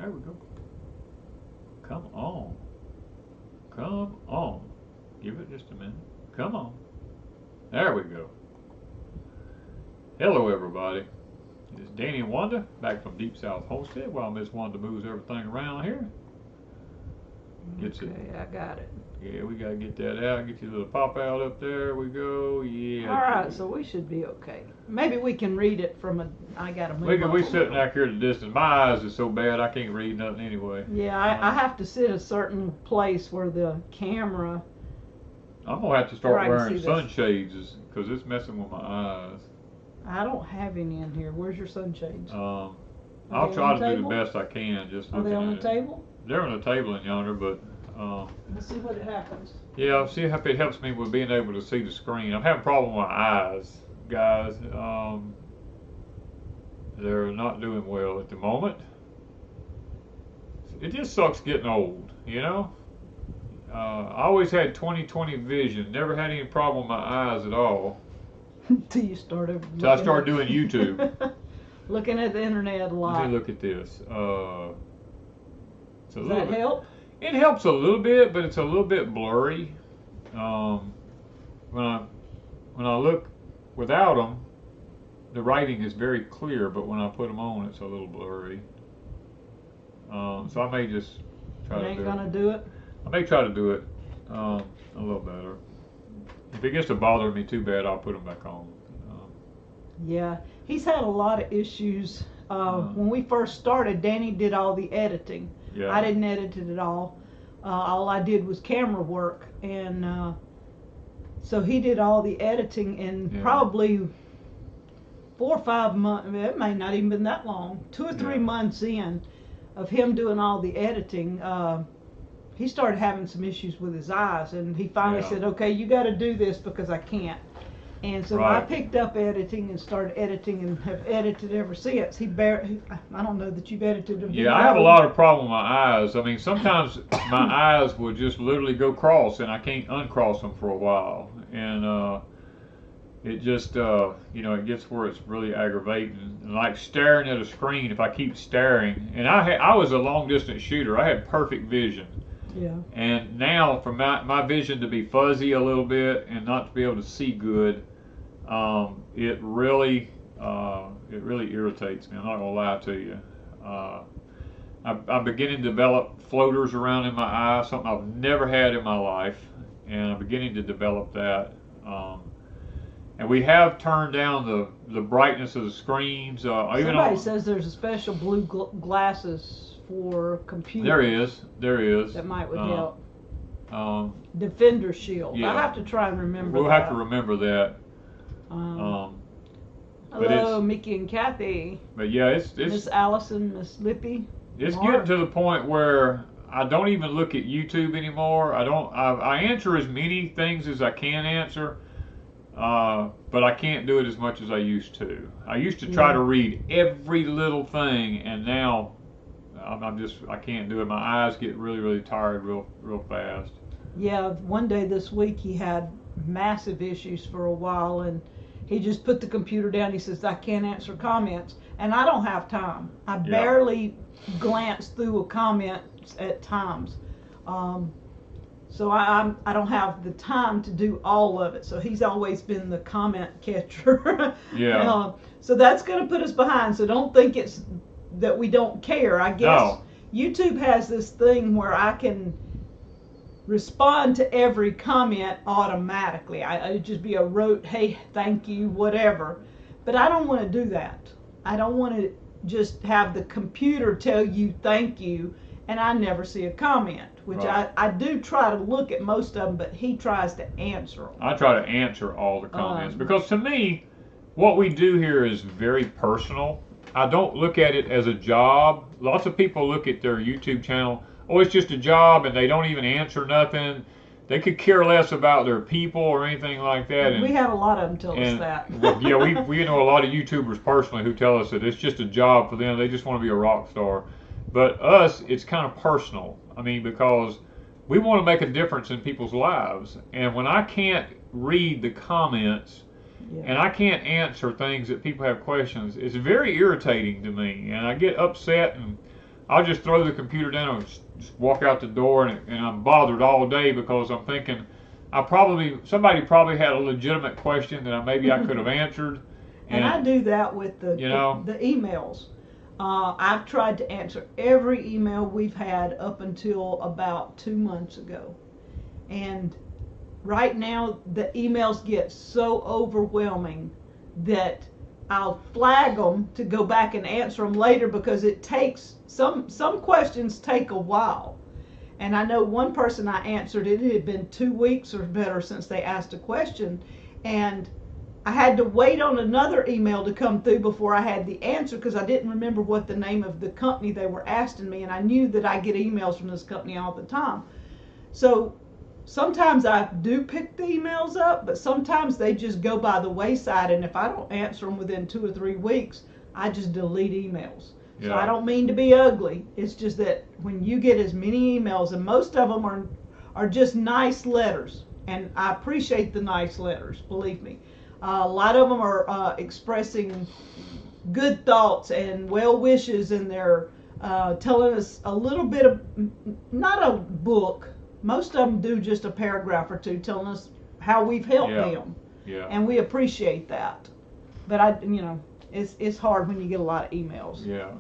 There we go. Come on. Come on. Give it just a minute. Come on. There we go. Hello, everybody. It's Danny and Wanda back from Deep South Homestead while Miss Wanda moves everything around here. Okay, I got it. Yeah, we gotta get that out. Get your little pop out up there. We go. Yeah. All right, so we should be okay. Maybe we can read it from a. I gotta move. We sitting back here at a distance. My eyes are so bad I can't read nothing anyway. Yeah, I have to sit a certain place where the camera. I'm gonna have to start wearing this. sunshades because it's messing with my eyes. I don't have any in here. Where's your sunshades? I'll try to do the best I can. Just are they on the table? They're on the table in yonder, but. Let's see what happens. Yeah, see if it helps me with being able to see the screen. I'm having a problem with my eyes, guys. They're not doing well at the moment. It just sucks getting old, you know? I always had 20/20 vision. Never had any problem with my eyes at all. Till you started. So I started doing YouTube. Looking at the internet a lot. Let me look at this. Does that help? It helps a little bit, but it's a little bit blurry. When I look without them, the writing is very clear, but when I put them on, it's a little blurry. So I may just try to do it. You ain't gonna do it? I may try to do it a little better. If it gets to bother me too bad, I'll put them back on. Yeah, he's had a lot of issues. When we first started, Danny did all the editing. Yeah. I didn't edit it at all. All I did was camera work, and so he did all the editing. And probably 4 or 5 months, it may not even been that long, 2 or 3 months in of him doing all the editing, he started having some issues with his eyes, and he finally said, okay, you got to do this because I can't. And so I picked up editing and started editing and have edited ever since. I don't know that you've edited a video. Yeah, I have a lot of problem with my eyes. I mean, sometimes my eyes will just literally go cross, and I can't uncross them for a while. And it just, it gets where it's really aggravating. And like staring at a screen, if I keep staring, and I was a long distance shooter. I had perfect vision. Yeah. And now for my vision to be fuzzy a little bit and not to be able to see good, it really irritates me. I'm not gonna lie to you. I'm beginning to develop floaters around in my eye, something I've never had in my life, and I'm beginning to develop that. And we have turned down the brightness of the screens. Somebody says there's a special blue glasses for computers. There is. That might would help. Defender shield. Yeah. I have to try and remember. We'll have to remember that. Hello, Mickey and Kathy. But yeah, it's Miss Allison, Miss Lippy. It's getting to the point where I don't even look at YouTube anymore. I answer as many things as I can answer, but I can't do it as much as I used to. I used to try to read every little thing, and now I can't do it. My eyes get really, really tired real fast. Yeah, one day this week he had massive issues for a while, and he just put the computer down. He says, I can't answer comments, and I don't have time. I barely glance through a comment at times. So I don't have the time to do all of it. So he's always been the comment catcher. Yeah. So that's going to put us behind. So don't think it's that we don't care. I guess YouTube has this thing where I can respond to every comment automatically. It'd just be a rote, hey, thank you, whatever. But I don't want to do that. I don't want to just have the computer tell you thank you and I never see a comment, which I do try to look at most of them, but he tries to answer them. I try to answer all the comments because to me, what we do here is very personal. I don't look at it as a job. Lots of people look at their YouTube channel, oh, it's just a job, and they don't even answer nothing. They could care less about their people or anything like that. And we have a lot of them tell us that. Yeah, we know a lot of YouTubers personally who tell us that it's just a job for them. They just want to be a rock star. But us, it's kind of personal. I mean, because we want to make a difference in people's lives. And when I can't read the comments and I can't answer things that people have questions, it's very irritating to me. And I get upset and I'll just throw the computer down and just walk out the door, and I'm bothered all day because I'm thinking somebody probably had a legitimate question that maybe I could have answered. And I do that with the emails. I've tried to answer every email we've had up until about 2 months ago. And right now the emails get so overwhelming that I'll flag them to go back and answer them later, because it takes some questions take a while. And I know one person I answered, it had been 2 weeks or better since they asked a question, and I had to wait on another email to come through before I had the answer, because I didn't remember what the name of the company they were asking me, and I knew that I get emails from this company all the time. So sometimes I do pick the emails up, but sometimes they just go by the wayside, and if I don't answer them within 2 or 3 weeks, I just delete emails. Yeah. So I don't mean to be ugly. It's just that when you get as many emails, and most of them are just nice letters, and I appreciate the nice letters, believe me. A lot of them are expressing good thoughts and well wishes, and they're telling us a little bit of, not a book. Most of them do just a paragraph or two telling us how we've helped them. Yeah. And we appreciate that. But it's hard when you get a lot of emails. Yeah.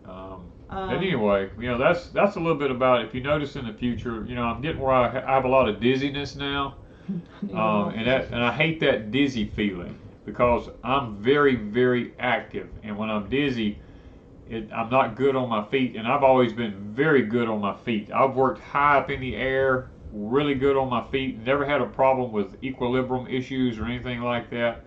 But anyway, that's a little bit about it. If you notice in the future, I'm getting where I have a lot of dizziness now. And I hate that dizzy feeling, because I'm very, very active, and when I'm dizzy, I'm not good on my feet, and I've always been very good on my feet. I've worked high up in the air, really good on my feet, never had a problem with equilibrium issues or anything like that.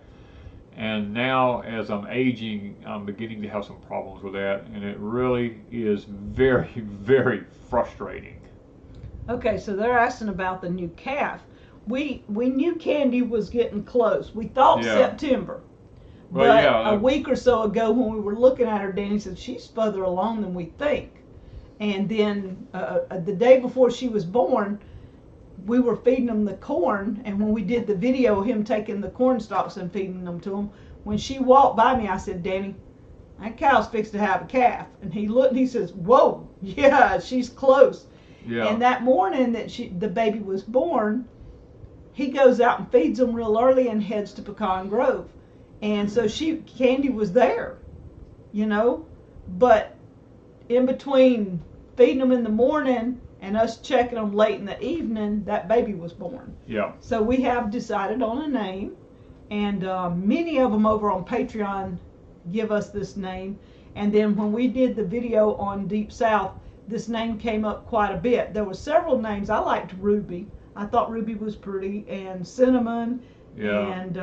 And now, as I'm aging, I'm beginning to have some problems with that, and it really is very, very frustrating. Okay, so they're asking about the new calf. We knew Candy was getting close. We thought September. But a week or so ago, when we were looking at her, Danny said she's further along than we think. And then the day before she was born, we were feeding them the corn. And when we did the video of him taking the corn stalks and feeding them to him, when she walked by me, I said, Danny, that cow's fixed to have a calf. And he looked and he says, whoa, yeah, she's close. Yeah. And that morning that the baby was born, he goes out and feeds them real early and heads to Pecan Grove. And so Candy was there, but in between feeding them in the morning and us checking them late in the evening, that baby was born. Yeah. So we have decided on a name, and many of them over on Patreon give us this name. And then when we did the video on Deep South, this name came up quite a bit. There were several names. I liked Ruby. I thought Ruby was pretty, and Cinnamon, and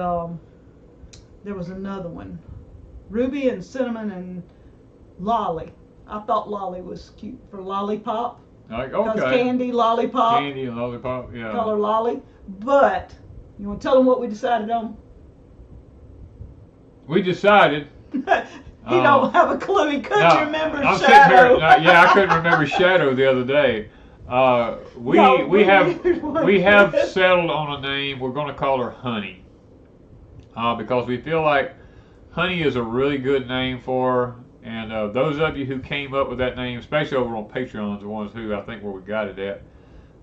there was another one. Ruby and Cinnamon and Lolly. I thought Lolly was cute for Lollipop. Okay. Because Candy, Lollipop. Candy and Lollipop, yeah. Call her Lolly. But, you want to tell them what we decided on? We decided... He don't have a clue. He couldn't remember Shadow. I couldn't remember Shadow the other day. We have settled on a name. We're going to call her Honey, because we feel like Honey is a really good name for her. And those of you who came up with that name, especially over on Patreon, the ones who I think where we got it at,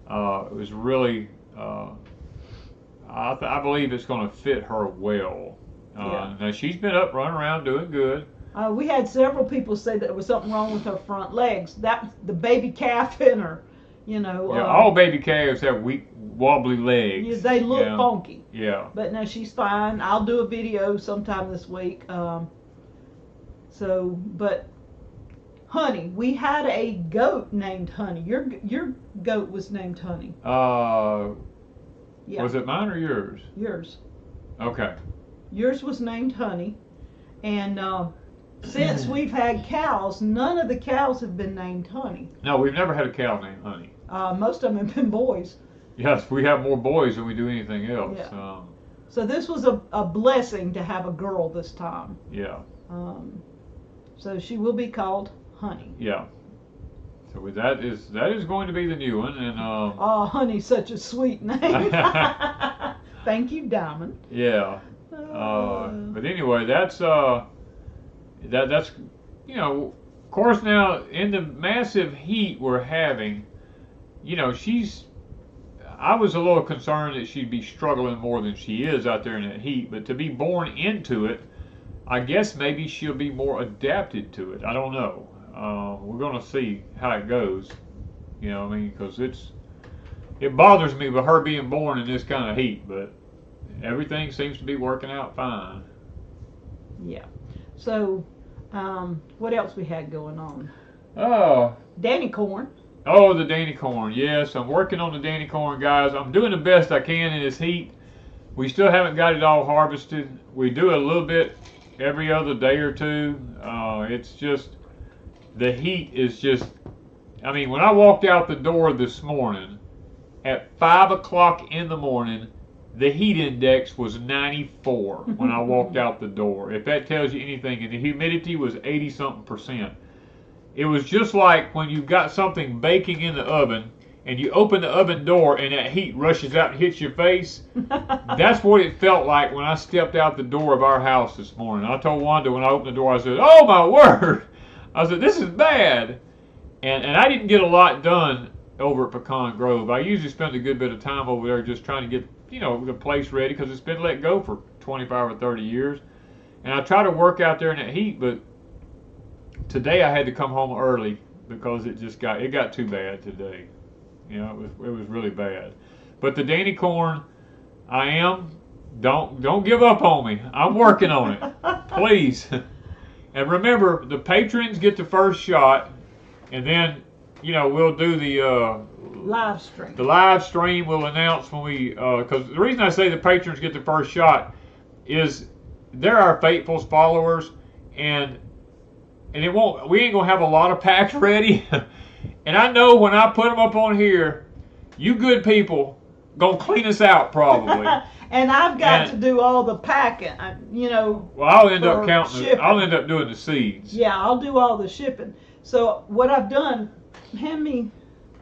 it was really. I believe it's going to fit her well. Now she's been up, running around, doing good. We had several people say that there was something wrong with her front legs. That the baby calf in her. All baby calves have weak, wobbly legs. Yeah, they look funky. Yeah. But no, she's fine. I'll do a video sometime this week. But Honey, we had a goat named Honey. Your goat was named Honey. Was it mine or yours? Yours. Okay. Yours was named Honey, and since we've had cows, none of the cows have been named Honey. No, we've never had a cow named Honey. Most of them have been boys. Yes, we have more boys than we do anything else. Yeah. So this was a blessing to have a girl this time. Yeah. So she will be called Honey. Yeah. So that is going to be the new one, and Honey's such a sweet name. Thank you, Diamond. Yeah. But anyway, that's of course, now in the massive heat we're having, you know, I was a little concerned that she'd be struggling more than she is out there in that heat, but to be born into it, I guess maybe she'll be more adapted to it. I don't know. We're going to see how it goes. You know what I mean? Because it bothers me with her being born in this kind of heat, but everything seems to be working out fine. Yeah. So, what else we had going on? Oh. Danny corn. Oh, the Danny corn. Yes, I'm working on the Danny corn, guys. I'm doing the best I can in this heat. We still haven't got it all harvested. We do a little bit every other day or two. It's just, the heat is just, I mean, when I walked out the door this morning at 5 o'clock in the morning, the heat index was 94 when I walked out the door. If that tells you anything, and the humidity was 80-something%. It was just like when you've got something baking in the oven and you open the oven door and that heat rushes out and hits your face. That's what it felt like when I stepped out the door of our house this morning. I told Wanda when I opened the door, I said, oh my word. I said, this is bad. And I didn't get a lot done over at Pecan Grove. I usually spend a good bit of time over there just trying to get, you know, the place ready because it's been let go for 25 or 30 years. And I try to work out there in that heat, but today I had to come home early because it got too bad today. You know, it was really bad. But the Danny corn, don't give up on me. I'm working on it. Please. And remember, the patrons get the first shot, and then, you know, we'll do the live stream. The live stream will announce when we, because the reason I say the patrons get the first shot is they're our faithful followers, and we ain't gonna have a lot of packs ready. And I know when I put them up on here, you good people gonna clean us out probably. And I've got to do all the packing, you know. Well, I'll end up counting. Shipping. I'll end up doing the seeds. Yeah, I'll do all the shipping. So what I've done, hand me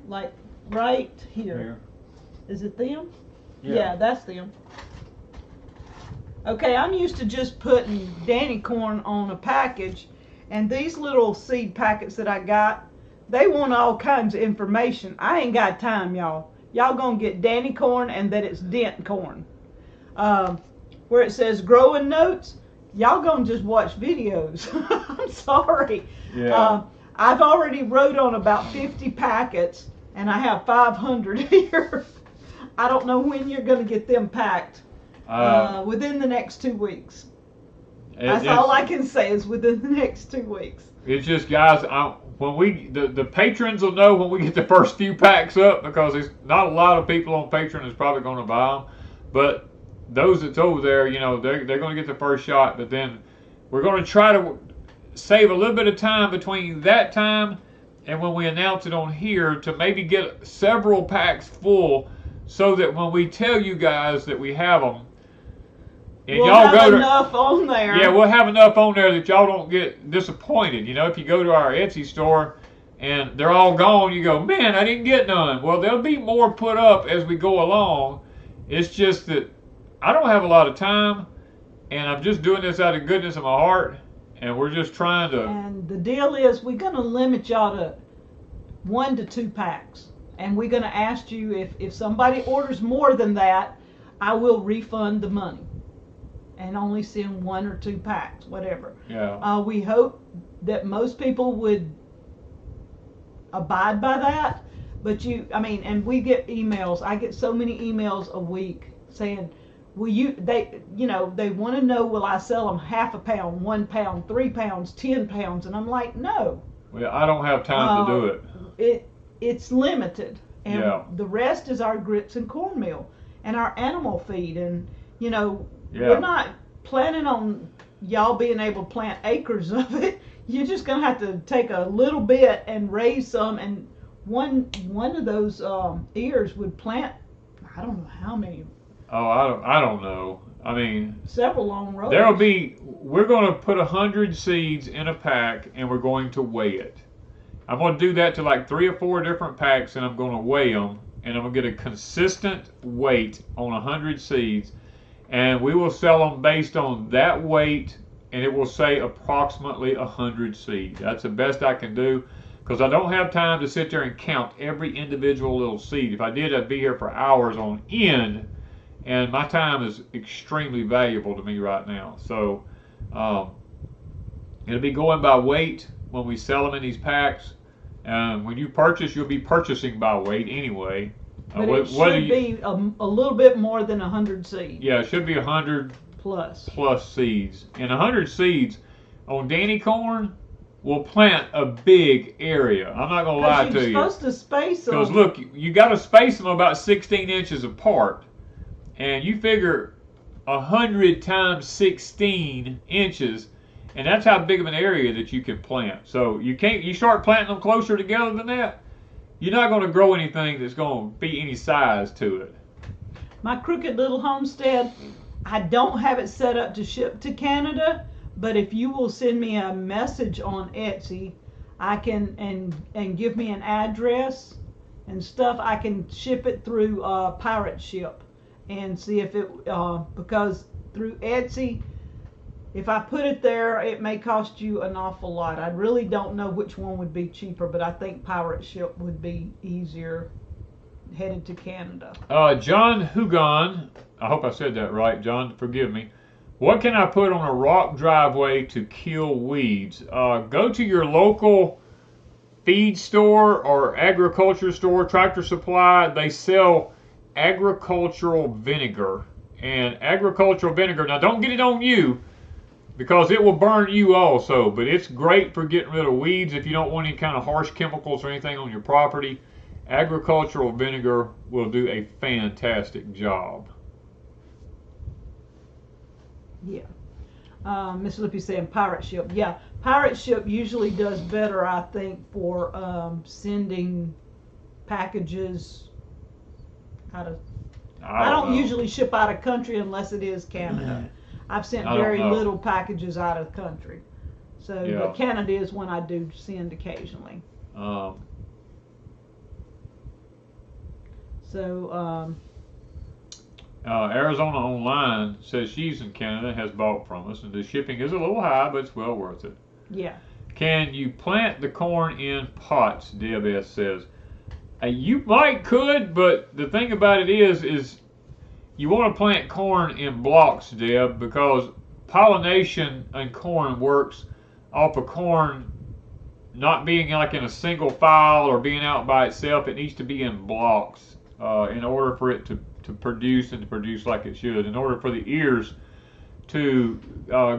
like right here. Is it them? Yeah, that's them. Okay, I'm used to just putting Danny corn on a package, and these little seed packets that I got, they want all kinds of information. I ain't got time, y'all. Y'all gonna get Danny corn and that it's dent corn. Where it says growing notes, y'all gonna just watch videos. I'm sorry. Yeah. I've already wrote on about 50 packets, and I have 500 here. I don't know when you're gonna get them packed. Within the next 2 weeks. That's all I can say is within the next 2 weeks. It's just, guys, the patrons will know when we get the first few packs up, because there's not a lot of people on Patreon that's probably going to buy them. But those that's over there, you know, they're going to get the first shot. But then we're going to try to save a little bit of time between that time and when we announce it on here to maybe get several packs full, so that when we tell you guys that we have them, and we'll y'all have enough on there. Yeah, we'll have enough on there that y'all don't get disappointed. You know, if you go to our Etsy store and they're all gone, you go, man, I didn't get none. Well, there'll be more put up as we go along. It's just that I don't have a lot of time, and I'm just doing this out of goodness of my heart, and we're just trying to. And the deal is, we're going to limit y'all to 1 to 2 packs. And we're going to ask you, if somebody orders more than that, I will refund the money and only send 1 or 2 packs, whatever. Yeah. We hope that most people would abide by that. But and we get emails. I get so many emails a week saying, they want to know, will I sell them half a pound, 1 pound, 3 pounds, 10 pounds? And I'm like, no. Well, I don't have time to do it. It's limited. And yeah. The rest is our grits and cornmeal and our animal feed. And, yeah. We're not planning on y'all being able to plant acres of it. You're just going to have to take a little bit and raise some. And one of those ears would plant, I don't know how many. Oh, I don't know. I mean, several long rows. We're going to put 100 seeds in a pack, and we're going to weigh it. I'm going to do that to like 3 or 4 different packs, and I'm going to weigh them, and I'm going to get a consistent weight on 100 seeds, and we will sell them based on that weight and it will say approximately 100 seeds. That's the best I can do, because I don't have time to sit there and count every individual little seed. If I did, I'd be here for hours on end, and my time is extremely valuable to me right now. So it'll be going by weight when we sell them in these packs. When you purchase, you'll be purchasing by weight anyway. But it should be a little bit more than 100 seeds. Yeah, it should be 100 plus seeds. And 100 seeds on Danny corn will plant a big area. I'm not going to lie to you. You're supposed to space them. Because look, you got to space them about 16 inches apart. And you figure 100 times 16 inches, and that's how big of an area that you can plant. So you start planting them closer together than that, you're not going to grow anything that's going to be any size to it. My crooked little homestead, I don't have it set up to ship to Canada, but if you will send me a message on Etsy, I can and give me an address and stuff, I can ship it through Pirate Ship and see if it because through Etsy, if I put it there, it may cost you an awful lot. I really don't know which one would be cheaper, but I think Pirate Ship would be easier headed to Canada. John Hugon, I hope I said that right, John, forgive me. What can I put on a rock driveway to kill weeds? Go to your local feed store or agriculture store, Tractor Supply. They sell agricultural vinegar. And agricultural vinegar, now don't get it on you, because it will burn you also, but it's great for getting rid of weeds if you don't want any kind of harsh chemicals or anything on your property. Agricultural vinegar will do a fantastic job. Yeah. Miss Lippy saying Pirate Ship. Yeah, Pirate Ship usually does better, I think, for sending packages out of... I don't usually ship out of country unless it is Canada. I've sent very little packages out of the country. So, yeah. But Canada is one I do send occasionally. Arizona Online says she's in Canada, has bought from us, and the shipping is a little high, but it's well worth it. Yeah. Can you plant the corn in pots, Deb S. says. You could, but the thing about it is you want to plant corn in blocks, Deb, because pollination in corn works off of corn not being like in a single file or being out by itself. It needs to be in blocks in order for it to produce and to produce like it should, in order for the ears to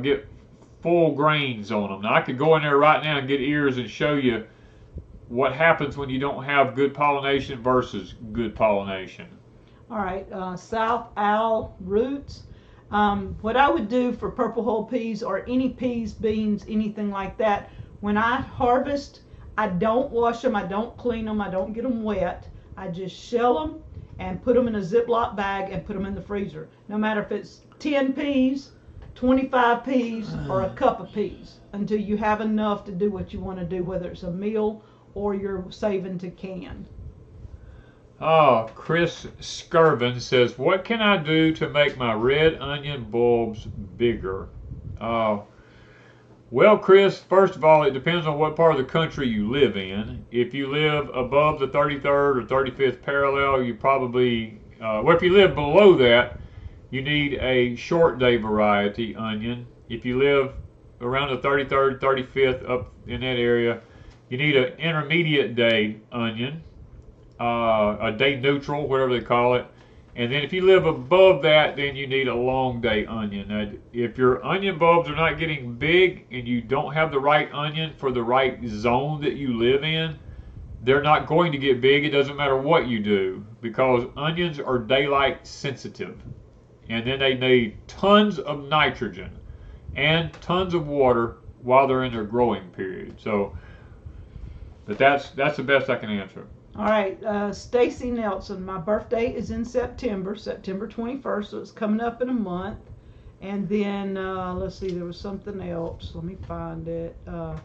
get full grains on them. Now I could go in there right now and get ears and show you what happens when you don't have good pollination versus good pollination. All right, South Owl Roots. What I would do for purple hull peas or any peas, beans, anything like that, when I harvest, I don't wash them, I don't clean them, I don't get them wet. I just shell them and put them in a Ziploc bag and put them in the freezer. No matter if it's 10 peas, 25 peas, or a cup of peas, until you have enough to do what you want to do, whether it's a meal or you're saving to can. Chris Skirvin says, what can I do to make my red onion bulbs bigger? Well, Chris, first of all, it depends on what part of the country you live in. If you live above the 33rd or 35th parallel, you probably, if you live below that, you need a short day variety onion. If you live around the 33rd, 35th, up in that area, you need an intermediate day onion, a day neutral, whatever they call it. And then if you live above that, then you need a long day onion. Now, if your onion bulbs are not getting big and you don't have the right onion for the right zone that you live in, they're not going to get big. It doesn't matter what you do, because onions are daylight sensitive. And then they need tons of nitrogen and tons of water while they're in their growing period. So, but that's the best I can answer. All right, Stacy Nelson. My birthday is in September 21st, so it's coming up in a month. And then let's see, there was something else. Let me find it. All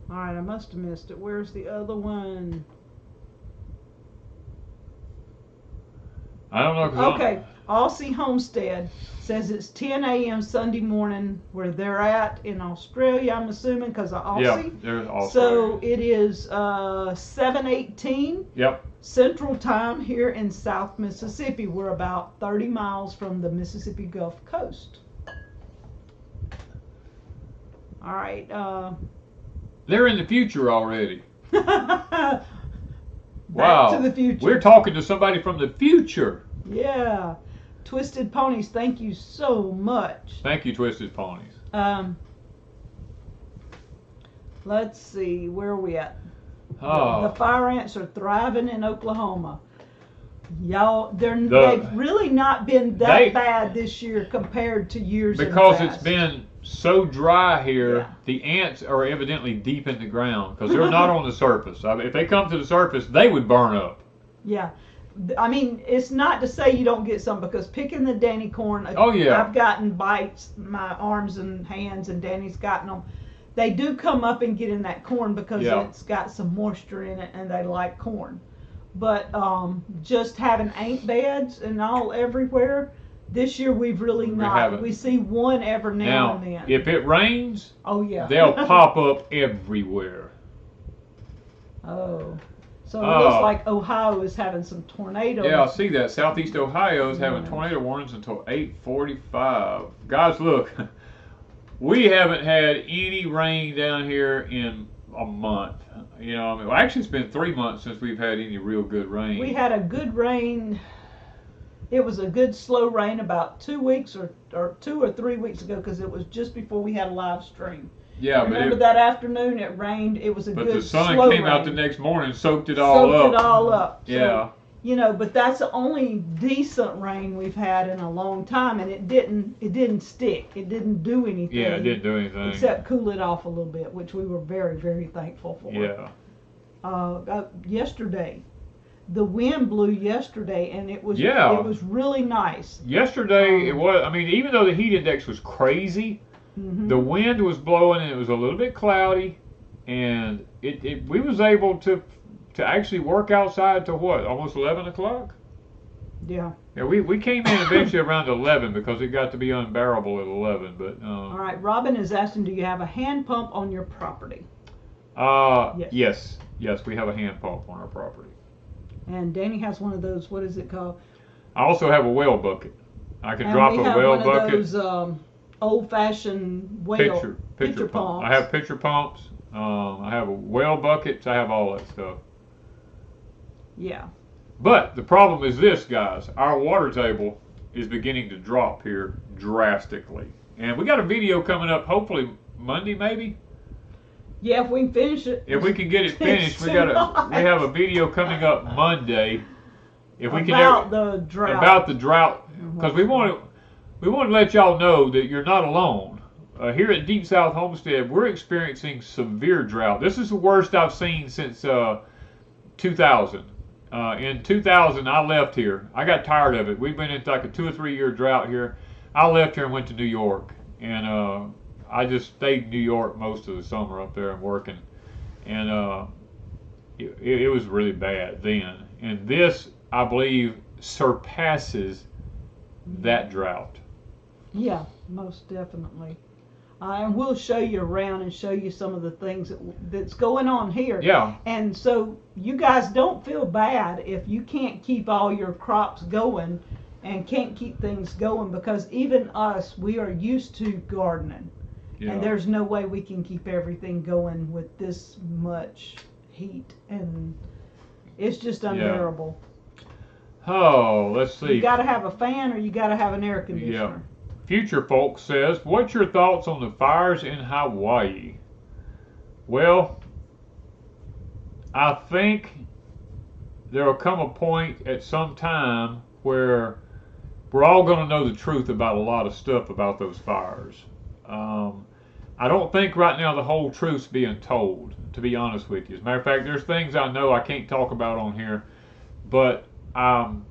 right, I must have missed it. Where's the other one? I don't know. 'Cause Okay, Aussie Homestead says it's 10 a.m. Sunday morning where they're at in Australia, I'm assuming, because of Aussie. Yeah, they're Australia. So it is 7:18 Yep. Central Time here in South Mississippi. We're about 30 miles from the Mississippi Gulf Coast. All right. They're in the future already. Back Wow. to the future. We're talking to somebody from the future. Yeah. Twisted Ponies, thank you so much. Thank you, Twisted Ponies. Let's see, where are we at? Oh. The fire ants are thriving in Oklahoma. Y'all, they've really not been that bad this year compared to years in the because past. it's been so dry here. Yeah. The ants are evidently deep in the ground because they're not on the surface. I mean, if they come to the surface, they would burn up. Yeah. I mean, it's not to say you don't get some, because picking the Danny corn, Oh, yeah. I've gotten bites, my arms and hands, and Danny's gotten them. They do come up and get in that corn because it's got some moisture in it and they like corn. But just having ant beds and all everywhere, this year we've really not. We see one every now and then. If it rains, oh yeah, they'll pop up everywhere. Oh. So it looks like Ohio is having some tornadoes. Yeah, I see that. Southeast Ohio is having tornado warnings until 8:45. Guys, look, we haven't had any rain down here in a month. You know, I mean, well, actually, it's been 3 months since we've had any real good rain. We had a good rain. It was a good slow rain about 2 weeks or 2 or 3 weeks ago, because it was just before we had a live stream. Yeah, remember that afternoon it rained. It was a good slow rain. But the sun came out the next morning, soaked it all up. Soaked it all up. Yeah. So, you know, but that's the only decent rain we've had in a long time, and it didn't stick. It didn't do anything. Yeah, it didn't do anything except cool it off a little bit, which we were very, very thankful for. Yeah. Yesterday, the wind blew yesterday, and it was really nice. Yesterday it was. I mean, even though the heat index was crazy. Mm-hmm. The wind was blowing and it was a little bit cloudy, and we was able to actually work outside to what, almost 11 o'clock? Yeah. Yeah, we came in eventually around 11 because it got to be unbearable at 11. But all right, Robin is asking, do you have a hand pump on your property? Yes, we have a hand pump on our property. And Danny has one of those. What is it called? I also have a well bucket. I can drop a well bucket. Of those, old-fashioned well pitcher pumps. I have pitcher pumps. I have a well buckets. I have all that stuff. Yeah. But the problem is this, guys. Our water table is beginning to drop here drastically, and we got a video coming up. Hopefully Monday, maybe. Yeah, if we can finish it. If we can get it finished, we have a video coming up Monday. If we about the drought. About the drought, because we want to let y'all know that you're not alone. Here at Deep South Homestead, we're experiencing severe drought. This is the worst I've seen since 2000. In 2000, I left here. I got tired of it. We've been in like a 2 or 3 year drought here. I left here and went to New York, and I just stayed in New York most of the summer up there and working. And it was really bad then. And this, I believe, surpasses that drought. Yeah, most definitely. And we'll show you around and show you some of the things that's going on here. Yeah. And so you guys don't feel bad if you can't keep all your crops going and can't keep things going, because even us, we are used to gardening. Yeah. And there's no way we can keep everything going with this much heat, and it's just unbearable. Yeah. Oh, let's see. You got to have a fan or you got to have an air conditioner. Yeah. Future Folks says, what's your thoughts on the fires in Hawaii? Well, I think there will come a point at some time where we're all going to know the truth about a lot of stuff about those fires. I don't think right now the whole truth's being told, to be honest with you. As a matter of fact, there's things I know I can't talk about on here, but I'm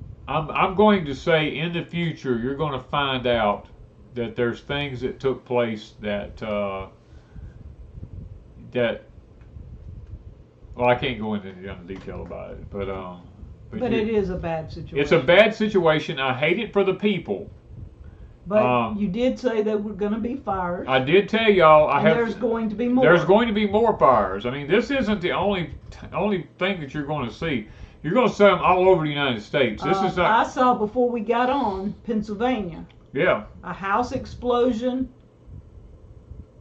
going to say in the future you're going to find out that there's things that took place that well, I can't go into detail about it, but But it is a bad situation. It's a bad situation. I hate it for the people. But you did say there were going to be fires. I did tell y'all. There's going to be more. There's going to be more fires. I mean, this isn't the only thing that you're going to see. You're going to see them all over the United States. This is not. I saw before we got on Pennsylvania. Yeah. A house explosion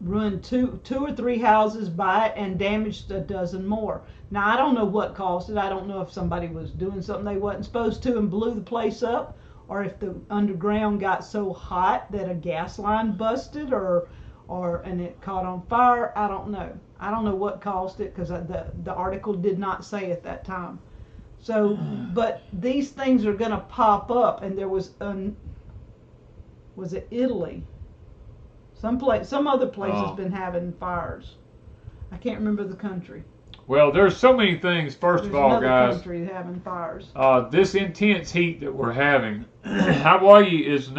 ruined two or three houses by it and damaged a dozen more. Now I don't know what caused it. I don't know if somebody was doing something they wasn't supposed to and blew the place up, or if the underground got so hot that a gas line busted, or and it caught on fire. I don't know. I don't know what caused it because the article did not say at that time. So, but these things are going to pop up, and there was it Italy? Some other place has been having fires. I can't remember the country. Well, there's so many things. First of all, guys, country having fires. This intense heat that we're having, Hawaii is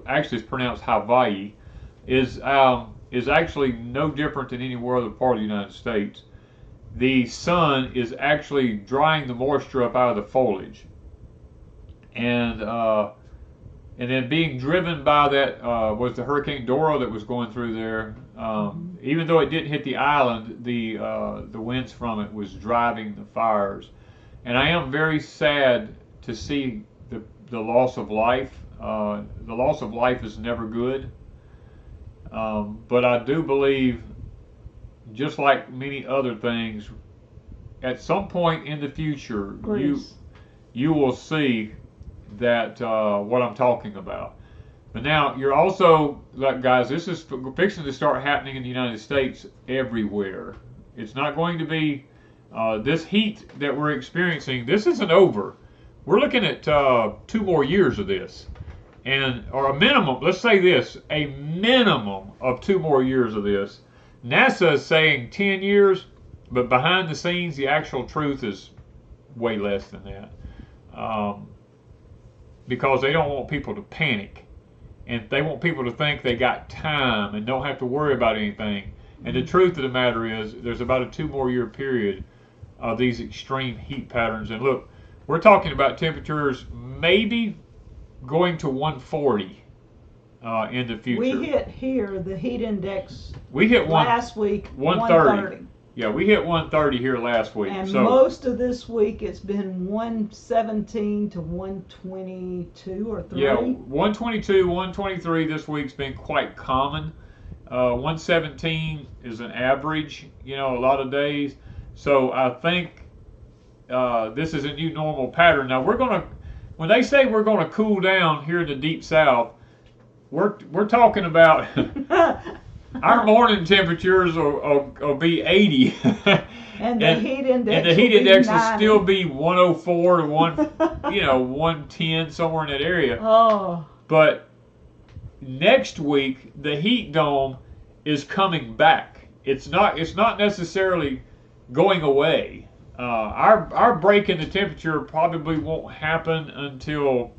actually it's pronounced Hawaii, is actually no different than any other part of the United States. The sun is actually drying the moisture up out of the foliage, and then being driven by that was the Hurricane Dora that was going through there. Even though it didn't hit the island, the winds from it was driving the fires, and I am very sad to see the loss of life. The loss of life is never good, but I do believe, just like many other things, at some point in the future, you will see that what I'm talking about. But now you're also, like, guys, this is fixing to start happening in the United States everywhere. It's not going to be this heat that we're experiencing. This isn't over. We're looking at 2 more years of this, or a minimum. Let's say this: a minimum of 2 more years of this. NASA is saying 10 years, but behind the scenes, the actual truth is way less than that. Because they don't want people to panic, and they want people to think they got time and don't have to worry about anything. And the truth of the matter is, there's about a 2 more year period of these extreme heat patterns. And look, we're talking about temperatures maybe going to 140 in the future. We hit here the heat index. We hit last week 130. Yeah, we hit 130 here last week. And most of this week it's been 117 to 122 or 3. Yeah, 122, 123 this week's been quite common. 117 is an average, a lot of days. So I think this is a new normal pattern. Now when they say we're gonna cool down here in the deep south, we're talking about our morning temperatures will be 80, and the heat index will still be 104 to 110, somewhere in that area. Oh. But next week the heat dome is coming back. It's not necessarily going away. Our break in the temperature probably won't happen until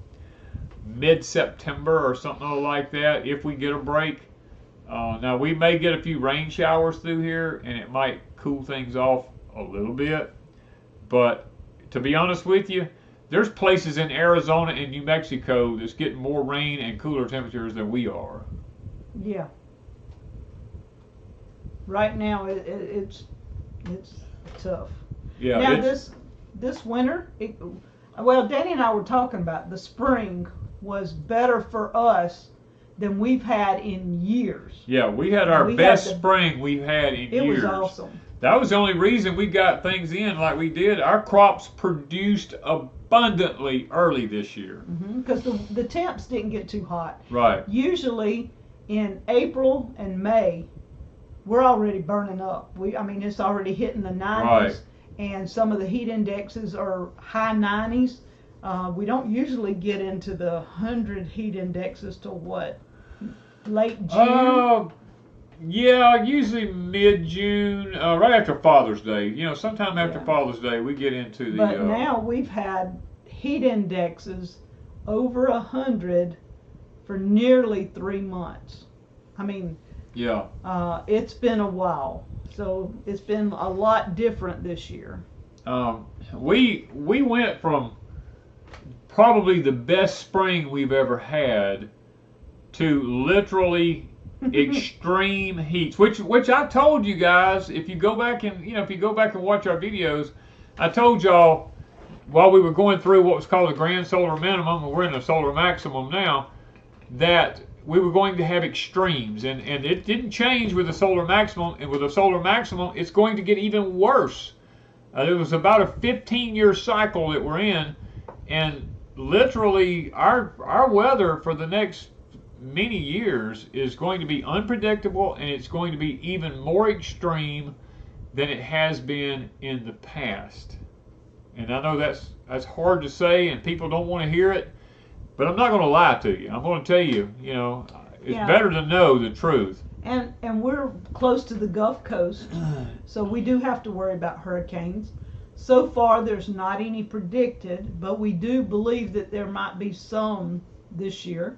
mid-September or something like that, if we get a break. Now we may get a few rain showers through here, and it might cool things off a little bit. But to be honest with you, there's places in Arizona and New Mexico that's getting more rain and cooler temperatures than we are. Yeah. Right now it's tough. Yeah. Now this winter, Danny and I were talking about the spring was better for us than we've had in years. Yeah, we had our best spring we've had in years. It was awesome. That was the only reason we got things in like we did. Our crops produced abundantly early this year. Because the temps didn't get too hot. Right. Usually in April and May, we're already burning up. It's already hitting the 90s. Right. And some of the heat indexes are high 90s. We don't usually get into the 100 heat indexes till what? Late June? Yeah, usually mid-June, right after Father's Day. Sometime after Father's Day we get into the... But now we've had heat indexes over 100 for nearly 3 months. Yeah. It's been a while. So it's been a lot different this year. we went from probably the best spring we've ever had to literally extreme heats, which I told you guys. If you go back and watch our videos, I told y'all while we were going through what was called a grand solar minimum, and we're in a solar maximum now, that we were going to have extremes, and it didn't change with the solar maximum. And with the solar maximum, it's going to get even worse. It was about a 15-year cycle that we're in, and literally our weather for the next many years is going to be unpredictable, and it's going to be even more extreme than it has been in the past. And I know that's hard to say, and people don't want to hear it, but I'm not going to lie to you. I'm going to tell you, it's better to know the truth. And we're close to the Gulf Coast, so we do have to worry about hurricanes. So far, there's not any predicted, but we do believe that there might be some this year.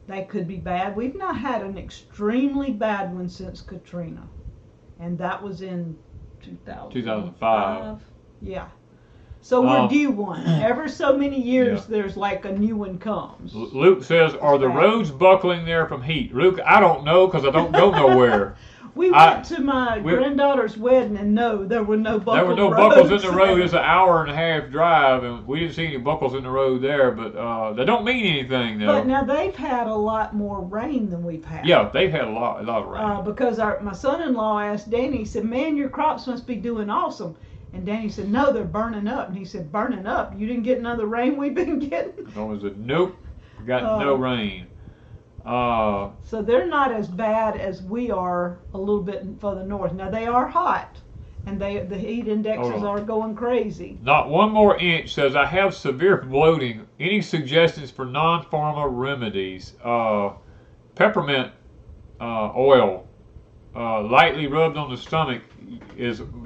That could be bad. We've not had an extremely bad one since Katrina, and that was in 2005. Yeah. So we're due one. Ever so many years, there's like a new one comes. Luke says, are the roads buckling there from heat? Luke, I don't know because I don't go nowhere. We went to my granddaughter's wedding, and no, there were no buckles. There were no buckles in the road. It's an hour and a half drive, and we didn't see any buckles in the road there. But they don't mean anything, though. But now they've had a lot more rain than we've had. Yeah, they've had a lot of rain. Because my son-in-law asked Danny. He said, "Man, your crops must be doing awesome." And Danny said, "No, they're burning up." And he said, "Burning up? You didn't get none of the rain we've been getting?" I said, "Nope, we got no rain." So they're not as bad as we are a little bit further north. Now they are hot, and the heat indexes are going crazy. Not one more inch says, I have severe bloating. Any suggestions for non-pharma remedies? Peppermint oil, lightly rubbed on the stomach,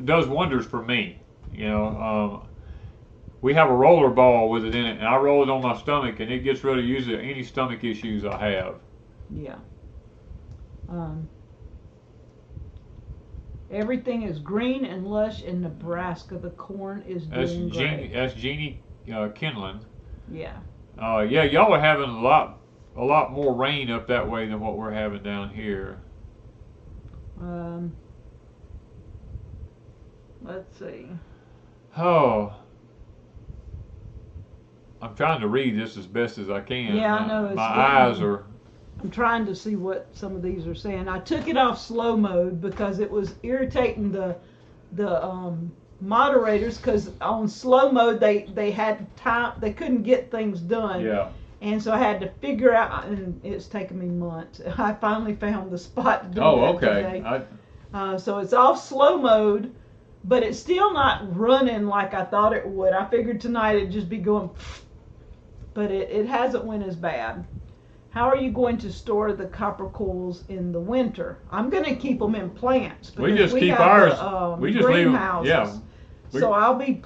does wonders for me. We have a roller ball with it in it, and I roll it on my stomach, and it gets rid of usually any stomach issues I have. Yeah. Everything is green and lush in Nebraska. The corn is doing great. That's Jeannie Kinlan. Yeah. Yeah, y'all are having a lot more rain up that way than what we're having down here. Let's see. Oh. I'm trying to read this as best as I can. Yeah, I know. My eyes are... I'm trying to see what some of these are saying. I took it off slow mode because it was irritating the moderators, because on slow mode they had time, they couldn't get things done. Yeah. And so I had to figure out, and it's taken me months. I finally found the spot to do that today. So it's off slow mode, but it's still not running like I thought it would. I figured tonight it'd just be going, but it hasn't went as bad. How are you going to store the copper coils in the winter? I'm going to keep them in plants. We just keep ours. We just leave them. Yeah. So I'll be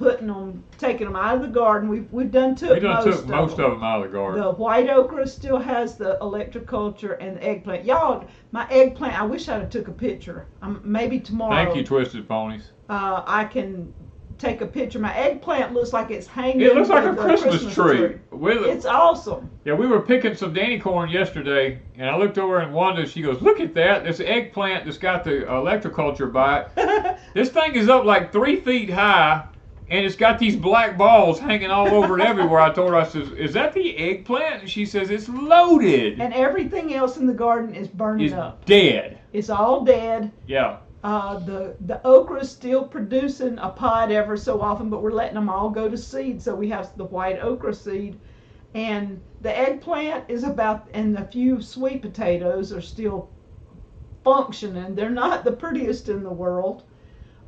taking them out of the garden. We've done took most of them out of the garden. The white okra still has the electroculture and the eggplant. Y'all, my eggplant, I wish I'd have took a picture. Maybe tomorrow. Thank you, Twisted Ponies. I can take a picture. My eggplant looks like it's hanging. It looks like a Christmas tree. It's awesome. Yeah, we were picking some Danny corn yesterday, and I looked over and Wanda, she goes, "Look at that. This eggplant that's got the electroculture by it. This thing is up like 3 feet high, and it's got these black balls hanging all over it everywhere." I told her, I said, "Is that the eggplant?" And she says, "It's loaded." And everything else in the garden is burning up. Dead. It's all dead. Yeah. The okra is still producing a pod ever so often, but we're letting them all go to seed. So we have the white okra seed, and the eggplant is and a few sweet potatoes are still functioning. They're not the prettiest in the world,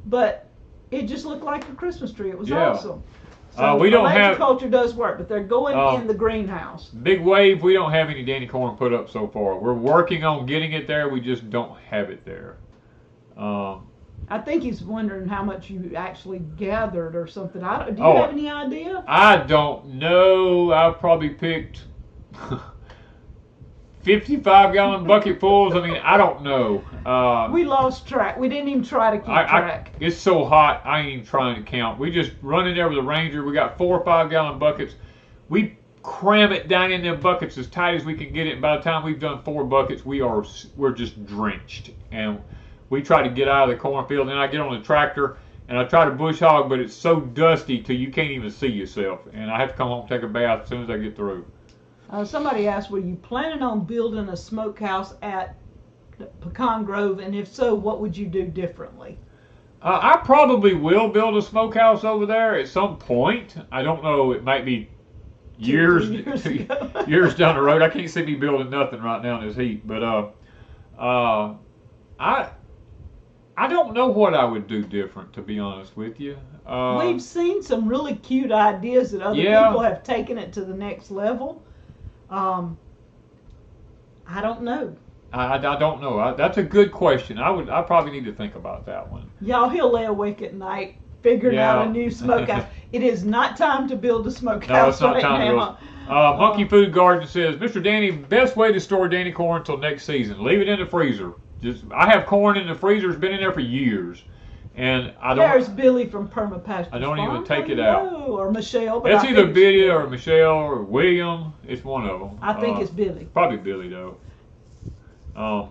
but it just looked like a Christmas tree. It was awesome. So we don't have electroculture does work, but they're going in the greenhouse. Big wave. We don't have any Danny corn put up so far. We're working on getting it there. We just don't have it there. I think he's wondering how much you actually gathered or something. Do you have any idea? I don't know. I've probably picked 55-gallon bucketfuls. I mean, I don't know. We lost track. We didn't even try to keep track. It's so hot, I ain't even trying to count. We just run in there with a Ranger. We got 4 or 5-gallon buckets. We cram it down in them buckets as tight as we can get it. And by the time we've done 4 buckets, we're just drenched. And we try to get out of the cornfield. And I get on the tractor and I try to bush hog, but it's so dusty till you can't even see yourself. And I have to come home and take a bath as soon as I get through. Somebody asked, were you planning on building a smokehouse at Pecan Grove? And if so, what would you do differently? I probably will build a smokehouse over there at some point. I don't know. It might be years down the road. I can't see me building nothing right now in this heat. But I don't know what I would do different, to be honest with you. We've seen some really cute ideas that other people have taken it to the next level. I don't know. I don't know. That's a good question. I probably need to think about that one. Y'all, he'll lay awake at night figuring out a new smokehouse. It is not time to build a smokehouse right now. Monkey Food Garden says, Mr. Danny, best way to store Danny corn until next season. Leave it in the freezer. I have corn in the freezer. It's been in there for years. And there's Billy from Permapasture. I don't even take it out. Or Michelle. But it's either Billy or Michelle or William. It's one of them. I think it's Billy. Probably Billy, though. I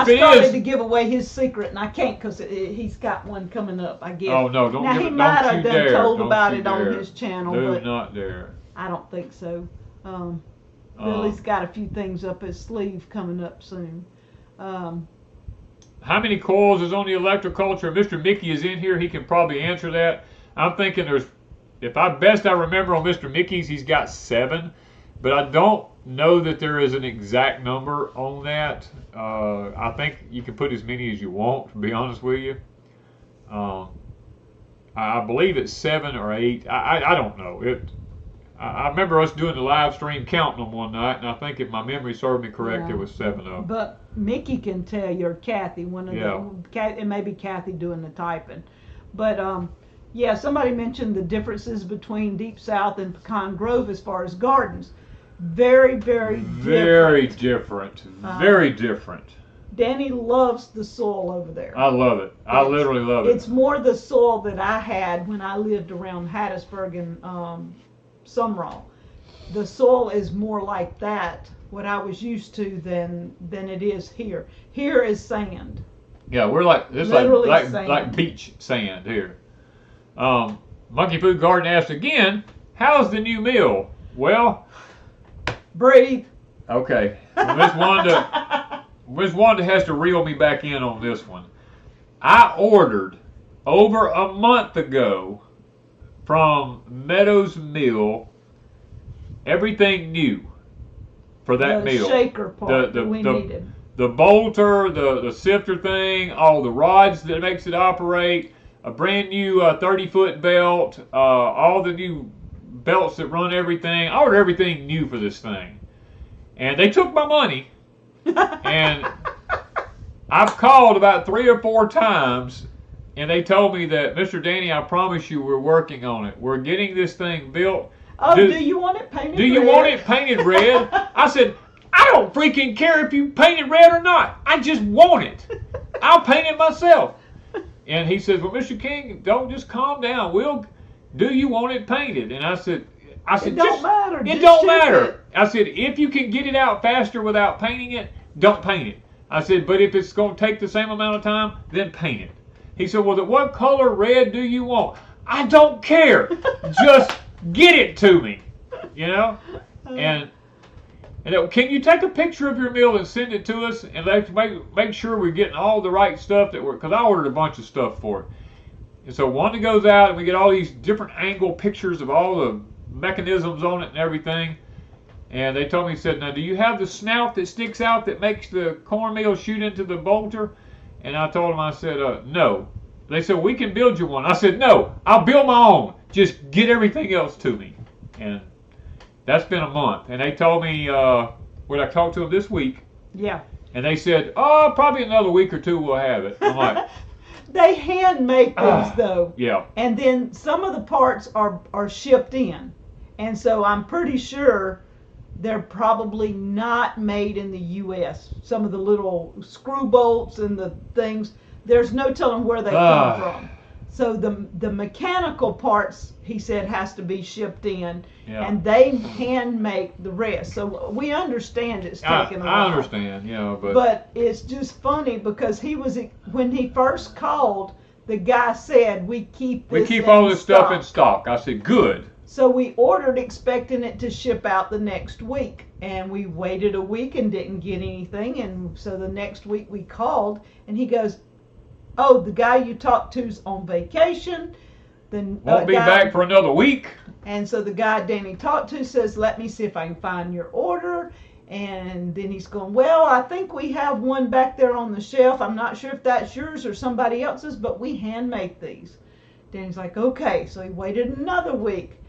started to give away his secret, and I can't because he's got one coming up, I guess. Oh, no, don't now, give he it. might Don't have you done dare. told Don't about you it dare. on his channel. Do but not dare. I don't think so. Billy's got a few things up his sleeve coming up soon. How many coils is on the electroculture? Mr. Mickey is in here. He can probably answer that. I'm thinking if I remember on Mr. Mickey's, he's got 7. But I don't know that there is an exact number on that. I think you can put as many as you want, to be honest with you. I believe it's 7 or 8. I don't know. I remember us doing the live stream counting them one night, and I think if my memory served me correct, it was 7 of them. But Mickey can tell you, or Kathy, one of them. It may be Kathy doing the typing. But somebody mentioned the differences between Deep South and Pecan Grove as far as gardens. Very, very different. Very different. Very different. Danny loves the soil over there. I love it. I literally love it. It's more the soil that I had when I lived around Hattiesburg and Sumrall. The soil is more like that, what I was used to, than it is here. Here is sand. Yeah, we're like beach sand here. Monkey Food Garden asked again, how's the new mill? Well, breathe. Okay. Well, Miss Wanda has to reel me back in on this one. I ordered over a month ago from Meadows Mill everything new for that mill. The shaker part that we needed. The bolter, the sifter thing, all the rods that makes it operate, a brand new 30-foot belt, all the new belts that run everything. I ordered everything new for this thing. And they took my money. And I've called about 3 or 4 times, and they told me that, Mr. Danny, I promise you we're working on it. We're getting this thing built. Oh, do you want it painted red? Do you want it painted red? I said, I don't freaking care if you paint it red or not. I just want it. I'll paint it myself. And he says, well, Mr. King, don't just calm down. Do you want it painted? And I said, it don't matter. It don't matter. I said, if you can get it out faster without painting it, don't paint it. I said, but if it's going to take the same amount of time, then paint it. He said, well, what color red do you want? I don't care. Just get it to me. You know? And can you take a picture of your mill and send it to us, and let's make sure we're getting all the right stuff because I ordered a bunch of stuff for it. And so Wanda goes out, and we get all these different angle pictures of all the mechanisms on it and everything. And they told me, said, now do you have the snout that sticks out that makes the cornmeal shoot into the bolter? And I told them, I said, no. They said, we can build you one. I said, no, I'll build my own. Just get everything else to me. And that's been a month. And they told me, when I talked to them this week. Yeah. And they said, probably another week or 2 we'll have it. I'm like, they hand make these though. Yeah. And then some of the parts are shipped in. And so I'm pretty sure they're probably not made in the U.S. Some of the little screw bolts and the things, there's no telling where they come from. So the mechanical parts, he said, has to be shipped in, and they hand make the rest. So we understand it's taking a while. I understand, but it's just funny because when he first called, the guy said, we keep all this stuff in stock. I said, good. So we ordered expecting it to ship out the next week, and we waited a week and didn't get anything, and so the next week we called, and he goes, oh, the guy you talked to's on vacation. Then won't be back for another week. And so the guy Danny talked to says, let me see if I can find your order. And then he's going, well, I think we have one back there on the shelf. I'm not sure if that's yours or somebody else's, but we hand make these. Danny's like, okay. So he waited another week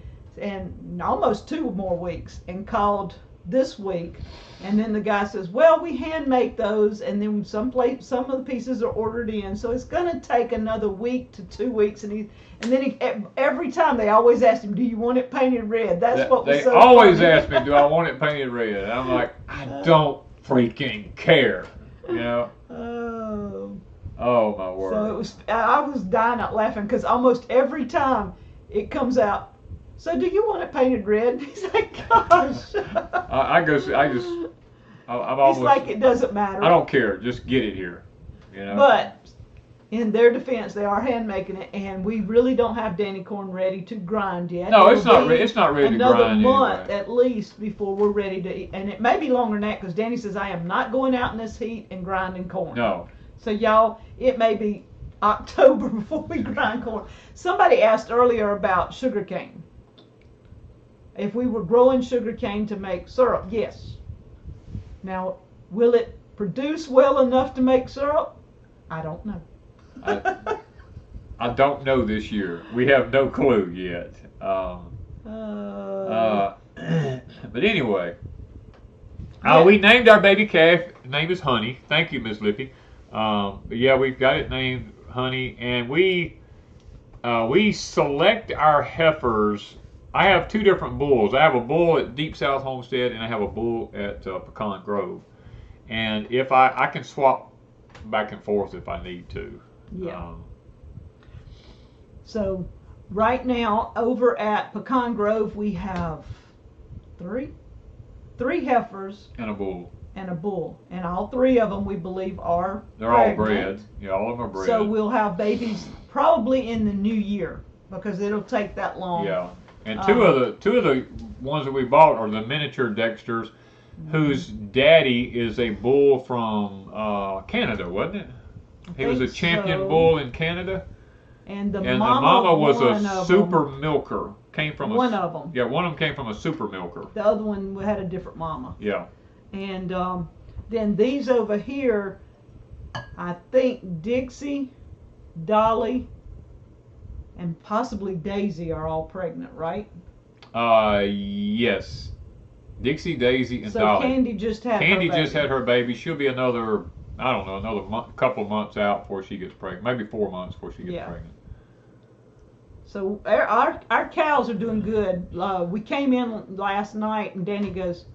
and almost 2 more weeks and called this week. And then the guy says, well, we hand make those, and then some of the pieces are ordered in, so it's going to take another week to 2 weeks. And then every time they always ask him, do you want it painted red? That's what was so They always funny. ask me, do I want it painted red? And I'm like, I don't freaking care, Oh my word. So I was dying out laughing because almost every time it comes out, so do you want it painted red? He's like, gosh. I'm almost. He's like, it doesn't matter. I don't care. Just get it here. But in their defense, they are hand making it, and we really don't have Danny corn ready to grind yet. No, it's not ready to grind another month anyway. at least before we're ready to eat, and it may be longer than that because Danny says I am not going out in this heat and grinding corn. No. So y'all, it may be October before we grind corn. Somebody asked earlier about sugarcane. If we were growing sugarcane to make syrup, yes. Now, will it produce well enough to make syrup? I don't know. I don't know this year. We have no clue yet. But anyway, we named our baby calf. His name is Honey. Thank you, Miss Lippy. But yeah, we've got it named Honey, and we select our heifers. I have 2 different bulls. I have a bull at Deep South Homestead, and I have a bull at Pecan Grove. And if I can swap back and forth if I need to. Yeah. So right now over at Pecan Grove we have 3 heifers and a bull. And all 3 of them we believe are They're all bred. Yeah, all of them are bred. So we'll have babies probably in the new year because it'll take that long. Yeah. And two of the ones that we bought are the miniature Dexters, whose daddy is a bull from Canada, wasn't it? He was a champion bull in Canada. And the mama was a super milker. Came from one of them. Yeah, one of them came from a super milker. The other one had a different mama. Yeah. And then these over here, I think Dixie, Dolly, and possibly Daisy are all pregnant, right? Yes. Dixie, Daisy, and Dolly. So Candy just had her baby. She'll be another, I don't know, another couple of months out before she gets pregnant. Maybe 4 months before she gets pregnant. So our cows are doing good. We came in last night and Danny goes,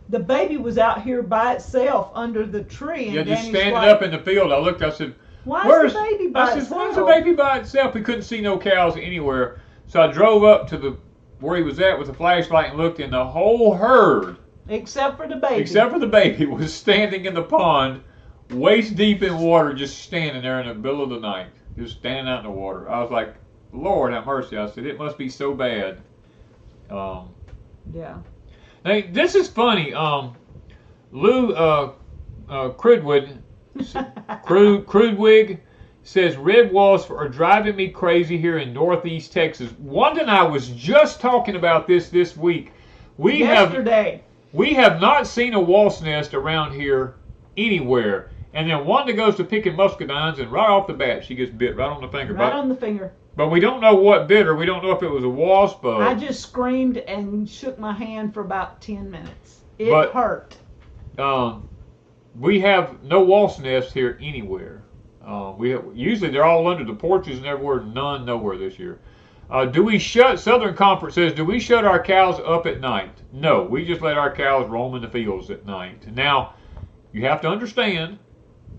the baby was out here by itself under the tree. And just Danny's standing like, up in the field. I looked, I said, where's the baby by itself? Where's the baby by itself? We couldn't see no cows anywhere. So I drove up to where he was at with a flashlight and looked, and the whole herd, except for the baby, was standing in the pond, waist deep in water, just standing there in the middle of the night, just standing out in the water. I was like, Lord have mercy. I said, it must be so bad. Yeah. Hey, this is funny. Lou Crudwig says red wasps are driving me crazy here in Northeast Texas. Wanda and I was just talking about this week. Yesterday. We have not seen a wasp nest around here anywhere. And then Wanda goes to picking muscadines, and right off the bat, she gets bit right on the finger. Right on the finger. But we don't know what bit her. We don't know if it was a wasp. I just screamed and shook my hand for about 10 minutes. It hurt. We have no wasp nests here anywhere. Usually they're all under the porches and everywhere. None nowhere this year. Southern Conference says, do we shut our cows up at night? No, we just let our cows roam in the fields at night. Now, you have to understand,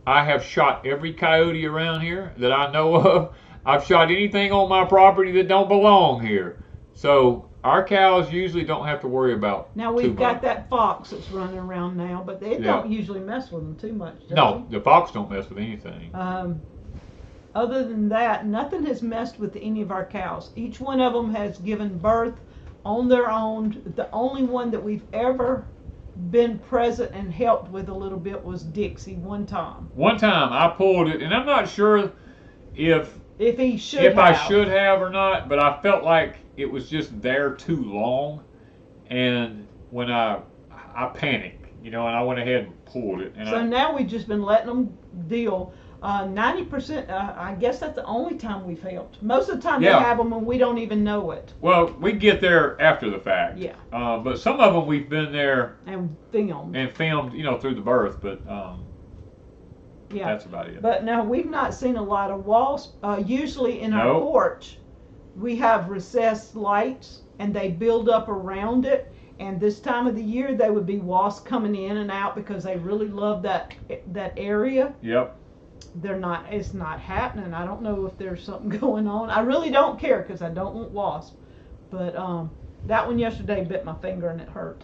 I have shot every coyote around here that I know of. I've shot anything on my property that don't belong here. So our cows usually don't have to worry about. Now we've got that fox that's running around now, but they don't usually mess with them too much. No, the fox don't mess with anything. Other than that, nothing has messed with any of our cows. Each one of them has given birth on their own. The only one that we've ever been present and helped with a little bit was Dixie one time. One time I pulled it, and I'm not sure if I should have or not, but I felt like it was just there too long, and when I panicked, and I went ahead and pulled it. And so now we've just been letting them deal. 90%, I guess that's the only time we've helped. Most of the time they have them and we don't even know it. Well, we get there after the fact. Yeah. But some of them we've been there and filmed, through the birth, but that's about it. But no, we've not seen a lot of wasps. Usually in our porch, we have recessed lights and they build up around it. And this time of the year, they would be wasps coming in and out because they really love that area. Yep. It's not happening. I don't know if there's something going on. I really don't care because I don't want wasps. But that one yesterday bit my finger and it hurt.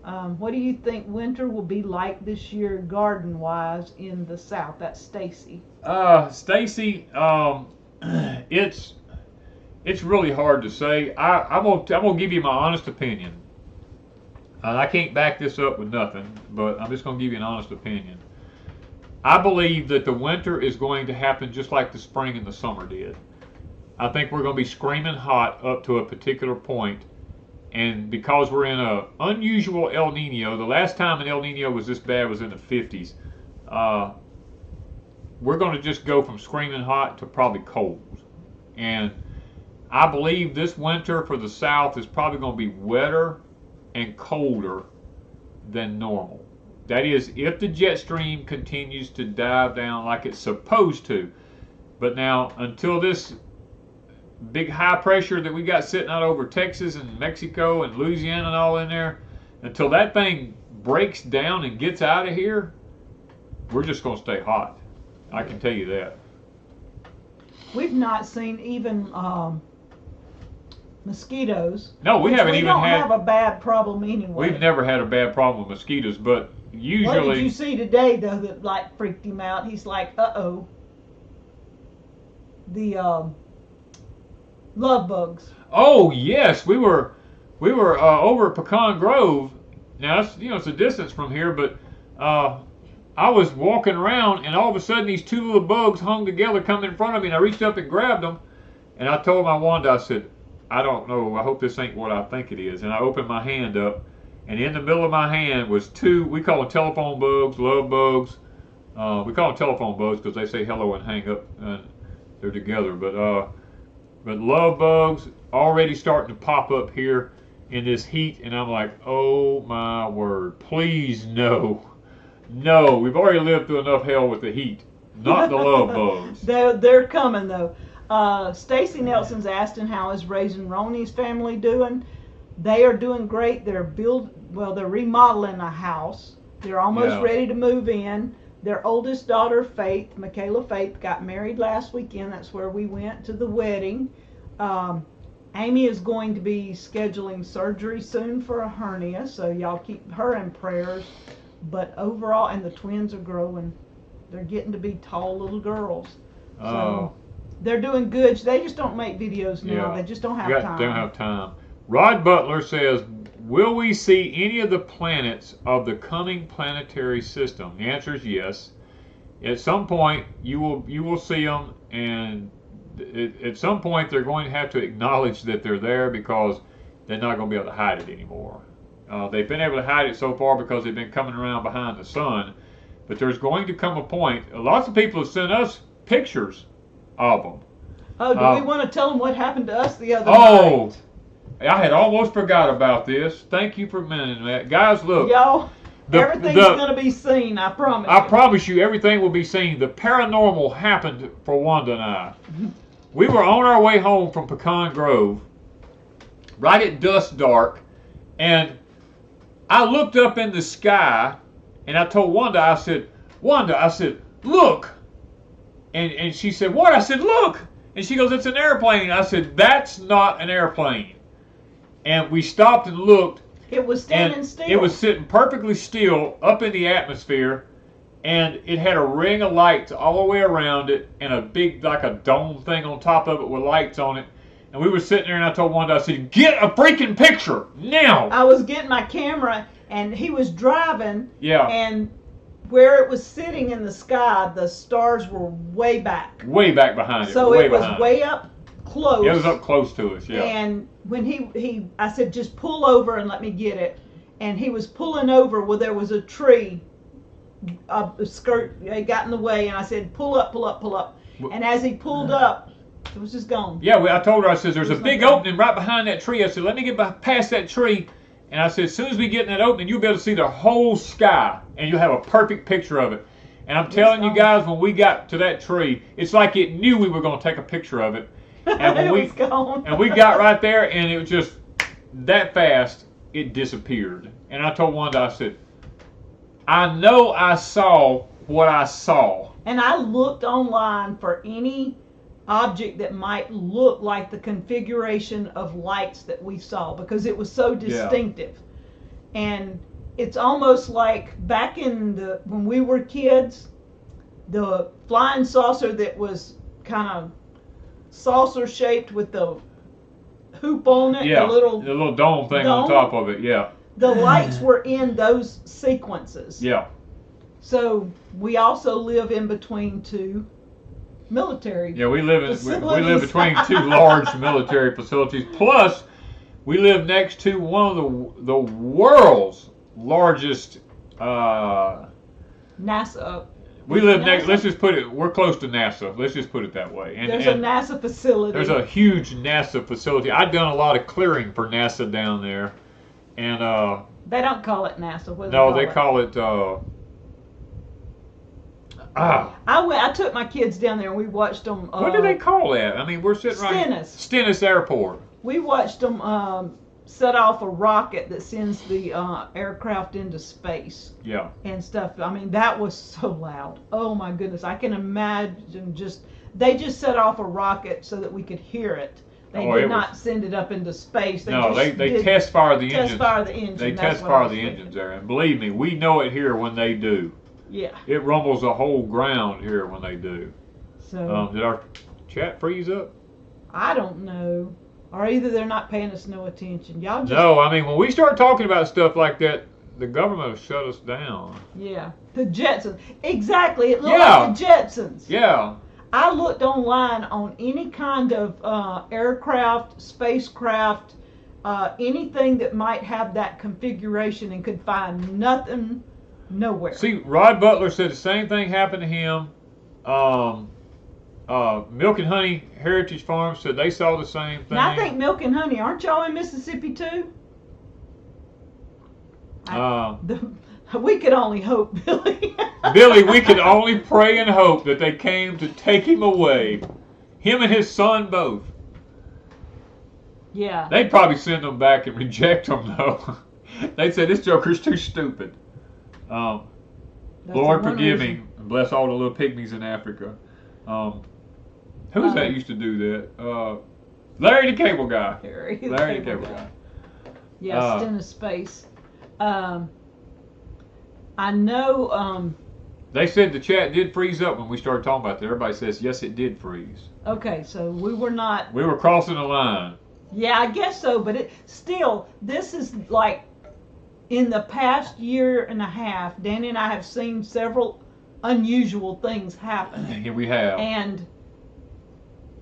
What do you think winter will be like this year garden-wise in the South? That's Stacy. Stacy, it's really hard to say. I'm gonna give you my honest opinion. And I can't back this up with nothing, but I'm just gonna give you an honest opinion. I believe that the winter is going to happen just like the spring and the summer did. I think we're going to be screaming hot up to a particular point, and because we're in an unusual El Nino, the last time an El Nino was this bad was in the 50s, we're going to just go from screaming hot to probably cold. And I believe this winter for the South is probably going to be wetter and colder than normal. That is, if the jet stream continues to dive down like it's supposed to. But now, until this big high pressure that we got sitting out over Texas and Mexico and Louisiana and all in there, until that thing breaks down and gets out of here, we're just going to stay hot. I can tell you that. We've not seen even mosquitoes. No, we haven't even had. We don't have a bad problem anyway. We've never had a bad problem with mosquitoes, but usually. What did you see today though that like freaked him out? He's like, uh-oh. The love bugs. Oh yes, we were over at Pecan Grove. Now it's a distance from here, but I was walking around and all of a sudden these two little bugs hung together coming in front of me, and I reached up and grabbed them, and I told my Wanda, I said, I don't know, I hope this ain't what I think it is. And I opened my hand up, and in the middle of my hand was two, we call them telephone bugs, love bugs. We call them telephone bugs because they say hello and hang up, and they're together. But love bugs already starting to pop up here in this heat, and I'm like, oh my word, please no. No, we've already lived through enough hell with the heat. Not the love bugs. They're coming though. Stacy Nelson's asking how is Raising Ronnie's family doing. They are doing great. They're remodeling a house. They're almost ready to move in. Their oldest daughter, Faith, Michaela Faith, got married last weekend. That's where we went to the wedding. Amy is going to be scheduling surgery soon for a hernia, so y'all keep her in prayers. But overall, and the twins are growing. They're getting to be tall little girls. So they're doing good. They just don't make videos now. They just don't have time. They don't have time. Rod Butler says, will we see any of the planets of the coming planetary system? The answer is yes. At some point, you will see them, and at some point, they're going to have to acknowledge that they're there because they're not going to be able to hide it anymore. They've been able to hide it so far because they've been coming around behind the sun, but there's going to come a point. Lots of people have sent us pictures of them. Oh, do we want to tell them what happened to us the other night? I had almost forgot about this. Thank you for mentioning that. Guys, look. Y'all, everything's going to be seen, I promise you. I promise you everything will be seen. The paranormal happened for Wanda and I. we were on our way home from Pecan Grove, right at dusk dark, and I looked up in the sky, and I told Wanda, I said, look. And she said, what? I said, look. And she goes, it's an airplane. I said, that's not an airplane. And we stopped and looked. It was standing still. It was sitting perfectly still up in the atmosphere, and it had a ring of lights all the way around it, and a big, like a dome thing on top of it with lights on it. And we were sitting there, and I told Wanda, I said, get a freaking picture now. I was getting my camera, and he was driving. Yeah. And where it was sitting in the sky, the stars were way back. Way back behind it. So way it was behind. way up close. It was up close to us, yeah. And when I said, just pull over and let me get it. And he was pulling over. Well, there was a tree, a skirt, it got in the way. And I said, pull up, pull up, pull up. And as he pulled up, it was just gone. Yeah, I told her, I said, there's a big opening right behind that tree. I said, let me get past that tree. And I said, as soon as we get in that opening, you'll be able to see the whole sky. And you'll have a perfect picture of it. And I'm telling you guys, when we got to that tree, it's like it knew we were going to take a picture of it. And when it was gone. And we got right there, and it was just that fast, it disappeared. And I told Wanda, I said, I know I saw what I saw. And I looked online for any object that might look like the configuration of lights that we saw, because it was so distinctive. Yeah. And it's almost like back in when we were kids, the flying saucer that was kind of saucer shaped with the hoop on it, yeah, the little dome thing on top of it, yeah. The lights were in those sequences. Yeah. So we also live in between two military. Yeah, we live between two large military facilities. Plus, we live next to one of the world's largest NASA. We live next. Let's just put it. We're close to NASA. Let's just put it that way. And there's a NASA facility. There's a huge NASA facility. I've done a lot of clearing for NASA down there, and they don't call it NASA. What do they call it? I took my kids down there and we watched them. What do they call that? I mean, we're sitting Stennis Airport. We watched them set off a rocket that sends the aircraft into space. Yeah. And stuff. I mean, that was so loud. Oh my goodness! I can imagine they just set off a rocket so that we could hear it. They did not send it up into space. They test fire the engines. Test fire the engine. They test fire the engines there, and believe me, we know it here when they do. Yeah. It rumbles the whole ground here when they do. So. Did our chat freeze up? I don't know. Or either they're not paying us no attention. Y'all just. No, I mean, when we start talking about stuff like that, the government will shut us down. Yeah. The Jetsons. Exactly. It looked like the Jetsons. Yeah. I looked online on any kind of aircraft, spacecraft, anything that might have that configuration, and could find nothing nowhere. See, Rod Butler said the same thing happened to him. Milk and Honey Heritage Farm said they saw the same thing. Now, I think Milk and Honey, aren't y'all in Mississippi too? We could only hope, Billy. Billy, we could only pray and hope that they came to take him away. Him and his son both. Yeah. They'd probably send them back and reject them, though. They'd say, this joker's too stupid. Lord forgive me, and bless all the little pygmies in Africa. Who's that used to do that? Larry the Cable Guy. Larry the Cable Guy. Yeah, Stennis Space. I know. They said the chat did freeze up when we started talking about that. Everybody says, yes, it did freeze. Okay, so we were not. We were crossing the line. Yeah, I guess so, but this is like in the past year and a half, Danny and I have seen several unusual things happen. Yeah, we have. And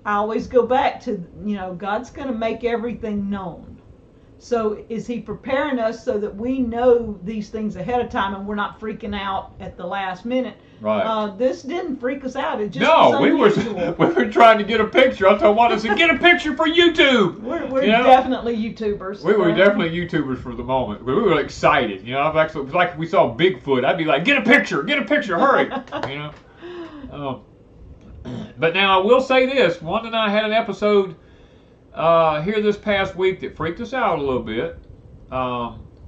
I always go back to, God's going to make everything known. So is he preparing us so that we know these things ahead of time and we're not freaking out at the last minute? Right. This didn't freak us out. It just was unusual. we were trying to get a picture. I told Wanda, get a picture for YouTube. We're definitely YouTubers. We were definitely YouTubers for the moment. We were excited. Like we saw Bigfoot. I'd be like, get a picture, hurry. But now I will say this: Wanda and I had an episode here this past week that freaked us out a little bit.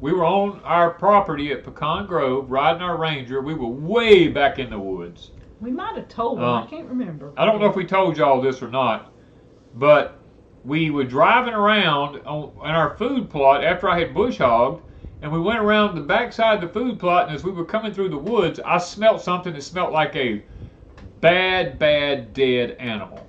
We were on our property at Pecan Grove, riding our Ranger. We were way back in the woods. We might have told them. I can't remember. I don't know if we told y'all this or not, but we were driving around on our food plot after I had bush hogged, and we went around the backside of the food plot, and as we were coming through the woods, I smelled something that smelled like a bad dead animal.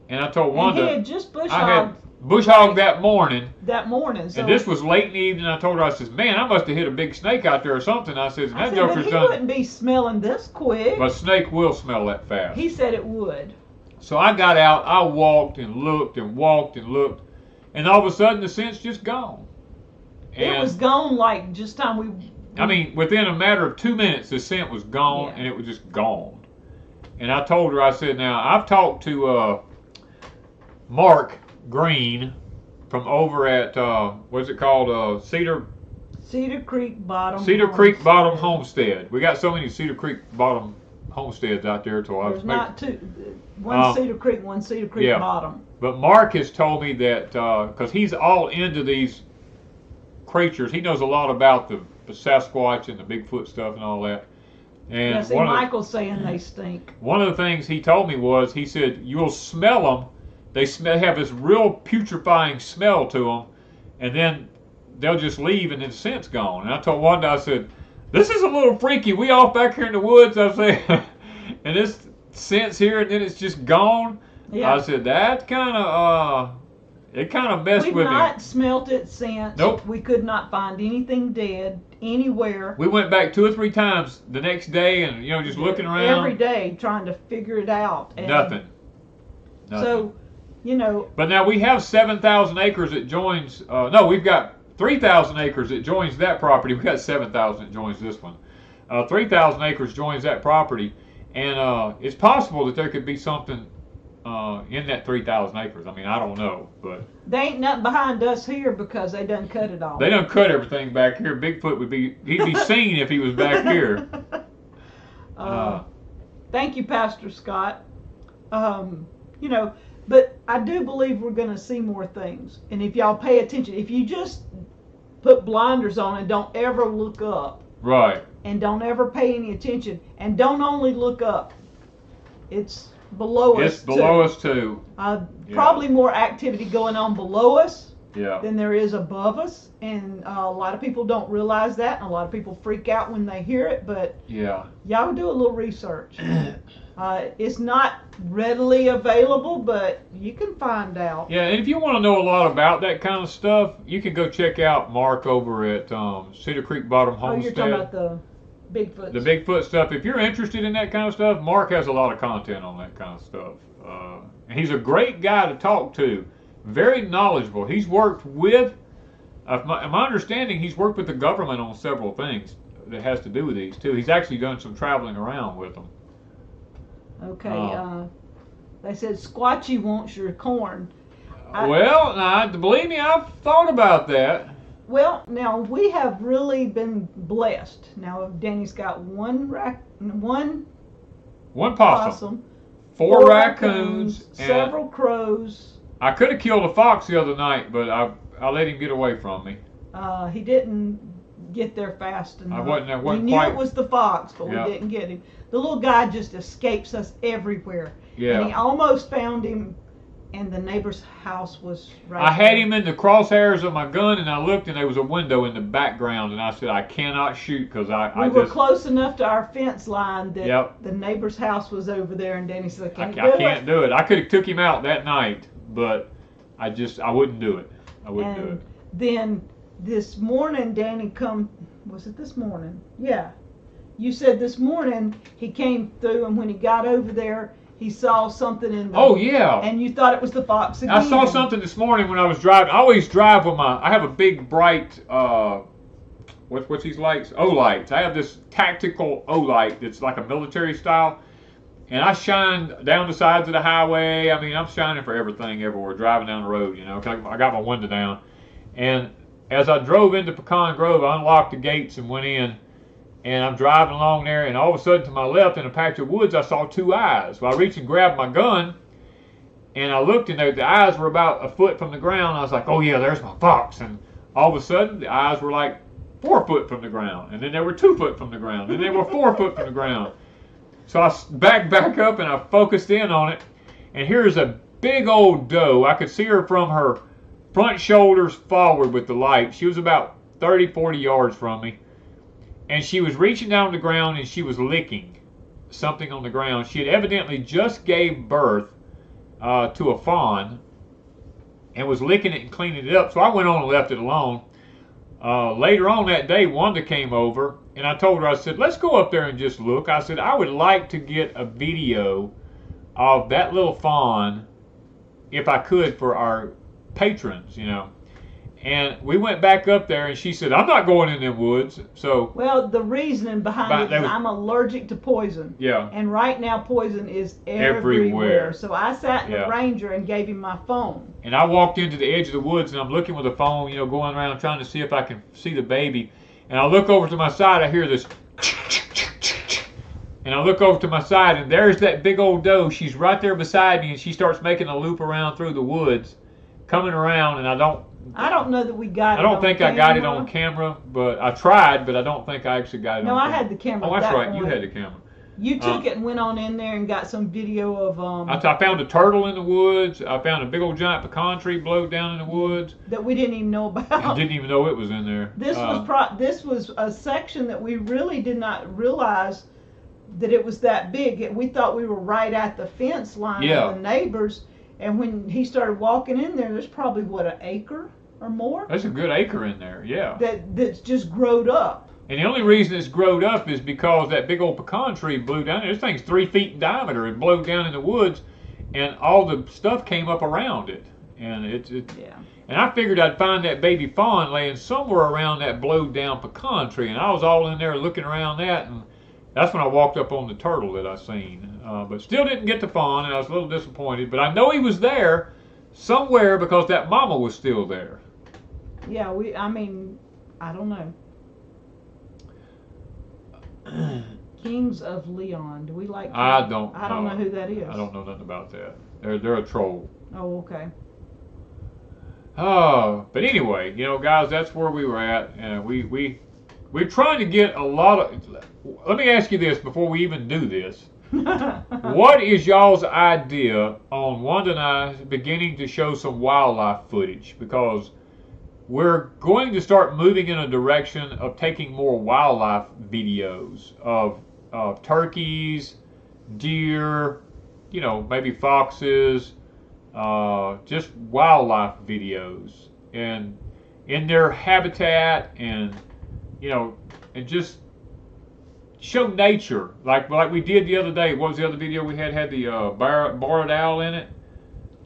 And I told Wanda, and he had just bush I hogged. had bush hogged that morning. So and this was late in the evening. I told her, I said, man, I must have hit a big snake out there or something. I said, that joker's but he done. wouldn't be smelling this quick. But snake will smell that fast. He said it would. So I got out, I walked and looked and walked and looked, and all of a sudden the scent's just gone. And it was gone like just time we... I mean, within a matter of 2 minutes, the scent was gone, and it was just gone. And I told her, I said, now, I've talked to Mark Green from over at, what's it called, Cedar Creek Bottom Homestead. We got so many Cedar Creek Bottom homesteads out there. There's not two. One Cedar Creek, one Cedar Creek Bottom. But Mark has told me that, because he's all into these creatures, he knows a lot about the Sasquatch and the Bigfoot stuff and all that. And Michael's saying they stink. One of the things he told me was, he said, you'll smell them. They have this real putrefying smell to them, and then they'll just leave, and then the scent's gone. And I told Wanda, I said, this is a little freaky. We off back here in the woods, I said, and this scent's here, and then it's just gone. Yeah. I said, that kind of, it kind of messed with me. We've not smelt it since. Nope. We could not find anything dead anywhere. We went back 2 or 3 times the next day, and just looking around every day trying to figure it out. And nothing. So, But now we have 7,000 acres that joins. No, we've got 3,000 acres that joins that property. We've got 7,000 that joins this one. 3,000 acres joins that property, and it's possible that there could be something in that 3,000 acres. I mean, I don't know, but they ain't nothing behind us here because they done cut it all. They done cut everything back here. Bigfoot he'd be seen if he was back here. Thank you, Pastor Scott. But I do believe we're going to see more things. And if y'all pay attention, if you just put blinders on and don't ever look up. Right. And don't ever pay any attention. And don't only look up. It's below us, It's below us, too. Probably more activity going on below us yeah. than there is above us. And a lot of people don't realize that. And a lot of people freak out when they hear it. But y'all do a little research. It's not readily available, but you can find out. Yeah, and if you want to know a lot about that kind of stuff, you can go check out Mark over at Cedar Creek Bottom Homestead. Oh, you're talking about the Bigfoot. The Bigfoot stuff. If you're interested in that kind of stuff, Mark has a lot of content on that kind of stuff. And he's a great guy to talk to. Very knowledgeable. He's worked with, my understanding, he's worked with the government on several things that has to do with these, too. He's actually done some traveling around with them. Okay, they said Squatchy wants your corn. Believe me, I've thought about that. Well, now we have really been blessed. Now Danny's got one possum, 4 raccoons, several crows. I could have killed a fox the other night, but I let him get away from me. He didn't get there fast enough. We knew it was the fox, but we didn't get him. The little guy just escapes us everywhere. Yeah. And he almost found him, and the neighbor's house was right I had him in the crosshairs of my gun, and I looked, and there was a window in the background, and I said, I cannot shoot because we were close enough to our fence line that the neighbor's house was over there, and Danny said, I can't do it. I could have took him out that night, but I wouldn't do it. I wouldn't do it. Then this morning, Danny was it this morning? Yeah. You said this morning he came through, and when he got over there, he saw something in the... Oh, yeah. And you thought it was the fox again. I saw something this morning when I was driving. I always drive with I have a big, bright, what's these lights? O-lights. I have this tactical O-light that's like a military style. And I shine down the sides of the highway. I mean, I'm shining for everything everywhere, driving down the road, 'cause I got my window down. And as I drove into Pecan Grove, I unlocked the gates and went in. And I'm driving along there, and all of a sudden to my left in a patch of woods, I saw two eyes. Well, I reached and grabbed my gun, and I looked, and the eyes were about a foot from the ground. I was like, oh yeah, there's my fox. And all of a sudden, the eyes were like 4 foot from the ground, and then they were 2 foot from the ground, and they were 4 foot from the ground. So I back up, and I focused in on it, and here's a big old doe. I could see her from her front shoulders forward with the light. She was about 30, 40 yards from me. And she was reaching down to the ground and she was licking something on the ground. She had evidently just gave birth to a fawn and was licking it and cleaning it up. So I went on and left it alone. Later on that day, Wanda came over and I told her, I said, let's go up there and just look. I said, I would like to get a video of that little fawn if I could for our patrons, you know. And we went back up there, and she said, I'm not going in them woods. So, well, the reasoning behind it is I'm allergic to poison. Yeah. And right now, poison is everywhere. So I sat in the Ranger and gave him my phone. And I walked into the edge of the woods, and I'm looking with the phone, you know, going around trying to see if I can see the baby. And I look over to my side, I hear this, and I look over to my side, and there's that big old doe. She's right there beside me, and she starts making a loop around through the woods, coming around, and I don't know that we got it. I don't think I got it on camera, but I tried, but I don't think I actually got it on camera. No, I had the camera. Oh, that's right. You had the camera. You took it and went on in there and got some video of. I found a turtle in the woods. I found a big old giant pecan tree blowed down in the woods. That we didn't even know about. I didn't even know it was in there. This was a section that we really did not realize that it was that big. We thought we were right at the fence line of the neighbors. And when he started walking in there, there's probably, an acre or more? That's a good acre in there, yeah. That's just growed up. And the only reason it's growed up is because that big old pecan tree blew down there. This thing's 3 feet in diameter. It blew down in the woods, and all the stuff came up around it. And And I figured I'd find that baby fawn laying somewhere around that blowed down pecan tree. And I was all in there looking around that, and that's when I walked up on the turtle that I seen. But still didn't get the fawn, and I was a little disappointed. But I know he was there somewhere because that mama was still there. Yeah, I don't know. Kings of Leon. Do we like? I don't know who that is. I don't know nothing about that. They're a troll. Oh, okay. But anyway, you know, guys, that's where we were at, and we're trying to get a lot of. Let me ask you this before we even do this. What is y'all's idea on Wanda and I beginning to show some wildlife footage? Because we're going to start moving in a direction of taking more wildlife videos of turkeys, deer, you know, maybe foxes, just wildlife videos and in their habitat, and you know, and just show nature like we did the other day. What was the other video we had the barred owl in it?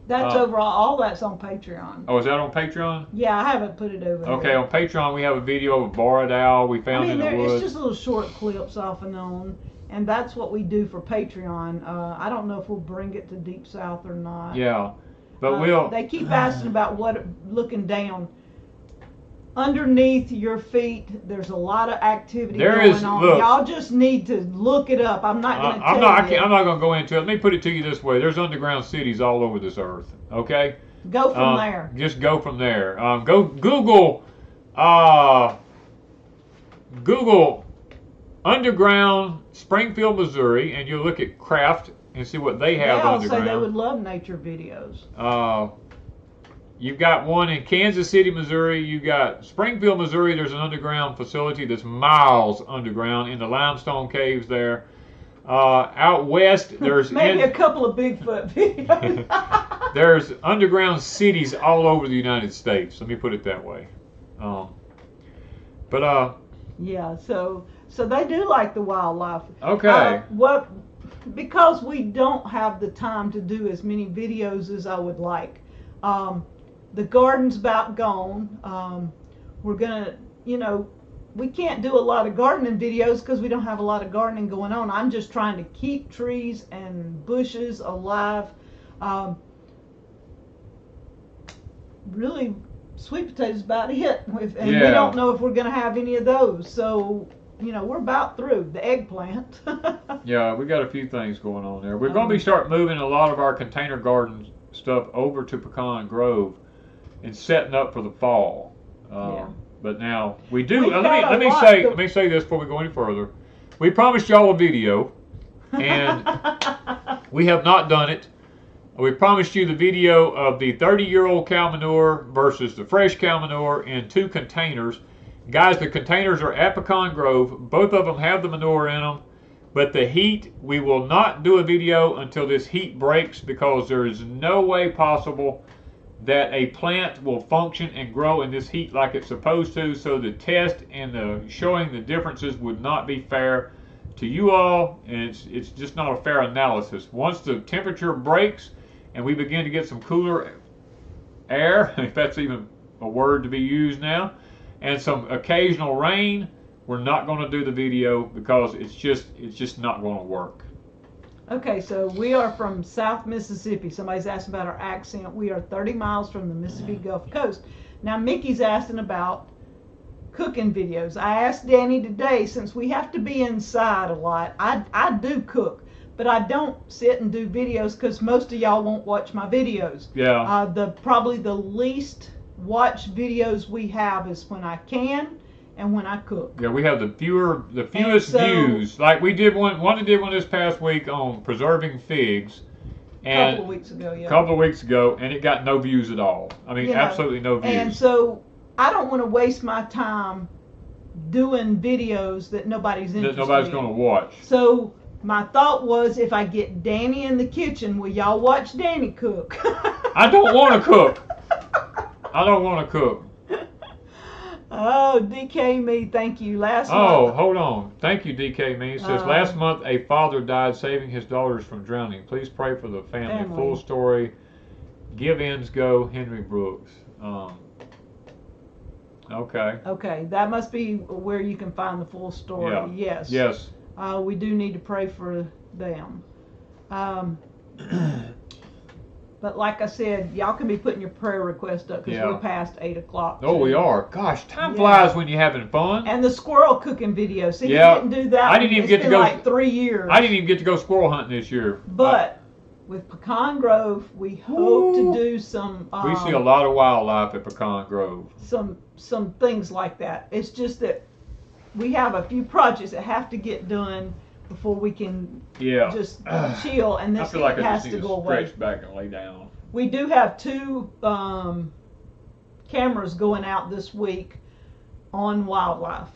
That's all that's on Patreon. Oh, is that on Patreon? Yeah, I haven't put it over Okay, there. on Patreon we have a video of a barred owl we found in the woods. It's just little short clips off and on, and that's what we do for Patreon. I don't know if we'll bring it to Deep South or not. Yeah, but they keep asking about looking down. Underneath your feet, there's a lot of activity going on. Look, y'all just need to look it up. I'm not going to tell you. I'm not going to go into it. Let me put it to you this way. There's underground cities all over this earth, okay? Go from there. Just go from there. Go Google underground Springfield, Missouri, and you'll look at Kraft and see what they have underground. Say they would love nature videos. You've got one in Kansas City, Missouri. You got Springfield, Missouri. There's an underground facility that's miles underground in the limestone caves there. Out west, there's maybe a couple of Bigfoot videos. There's underground cities all over the United States. Let me put it that way. Yeah, so they do like the wildlife. Okay. Because we don't have the time to do as many videos as I would like. The garden's about gone. We're gonna, we can't do a lot of gardening videos because we don't have a lot of gardening going on. I'm just trying to keep trees and bushes alive. Really, sweet potatoes about it, and we don't know if we're gonna have any of those. So we're about through the eggplant. Yeah, we got a few things going on there. We're going to be start moving a lot of our container garden stuff over to Pecan Grove and setting up for the fall. Yeah. But now we do. We've Let me say this before we go any further. We promised y'all a video, and we have not done it. We promised you the video of the 30-year-old cow manure versus the fresh cow manure in 2 containers. Guys, the containers are at Pecan Grove. Both of them have the manure in them. But the heat, we will not do a video until this heat breaks, because there is no way possible that a plant will function and grow in this heat like it's supposed to. So the test and the showing the differences would not be fair to you all, and it's just not a fair analysis. Once the temperature breaks and we begin to get some cooler air, if that's even a word to be used now, and some occasional rain, we're not going to do the video, because it's just not going to work. Okay, so we are from South Mississippi. Somebody's asked about our accent. We are 30 miles from the Mississippi Gulf Coast. Now, Mickey's asking about cooking videos. I asked Danny today, since we have to be inside a lot, I do cook, but I don't sit and do videos because most of y'all won't watch my videos. Yeah. Probably the least watched videos we have is when I can and when I cook. Yeah, we have the fewest views. Like we did Wanda did one this past week on preserving figs. And a couple of weeks ago, yeah. A couple of weeks ago, and it got no views at all. I mean, absolutely no views. And so I don't want to waste my time doing videos that nobody's interested in. That nobody's going to watch. So my thought was, if I get Danny in the kitchen, will y'all watch Danny cook? I don't want to cook. I don't want to cook. Oh, DK Me, thank you. Hold on. Thank you, DK Me. It says, last month a father died saving his daughters from drowning. Please pray for the family. Full story. Give ends go, Henry Brooks. Okay. Okay, that must be where you can find the full story. Yeah. Yes. Yes. We do need to pray for them. But like I said, y'all can be putting your prayer request up, because we're past 8 o'clock. Oh, we are. Gosh, time flies when you're having fun. And the squirrel cooking video. See, you didn't do that. I didn't even get to go. Like 3 years. I didn't even get to go squirrel hunting this year. But with Pecan Grove, we hope to do some. We see a lot of wildlife at Pecan Grove. Some things like that. It's just that we have a few projects that have to get done before we can just chill, and this heat has to go away. Stretch back and lay down. We do have 2 cameras going out this week on wildlife.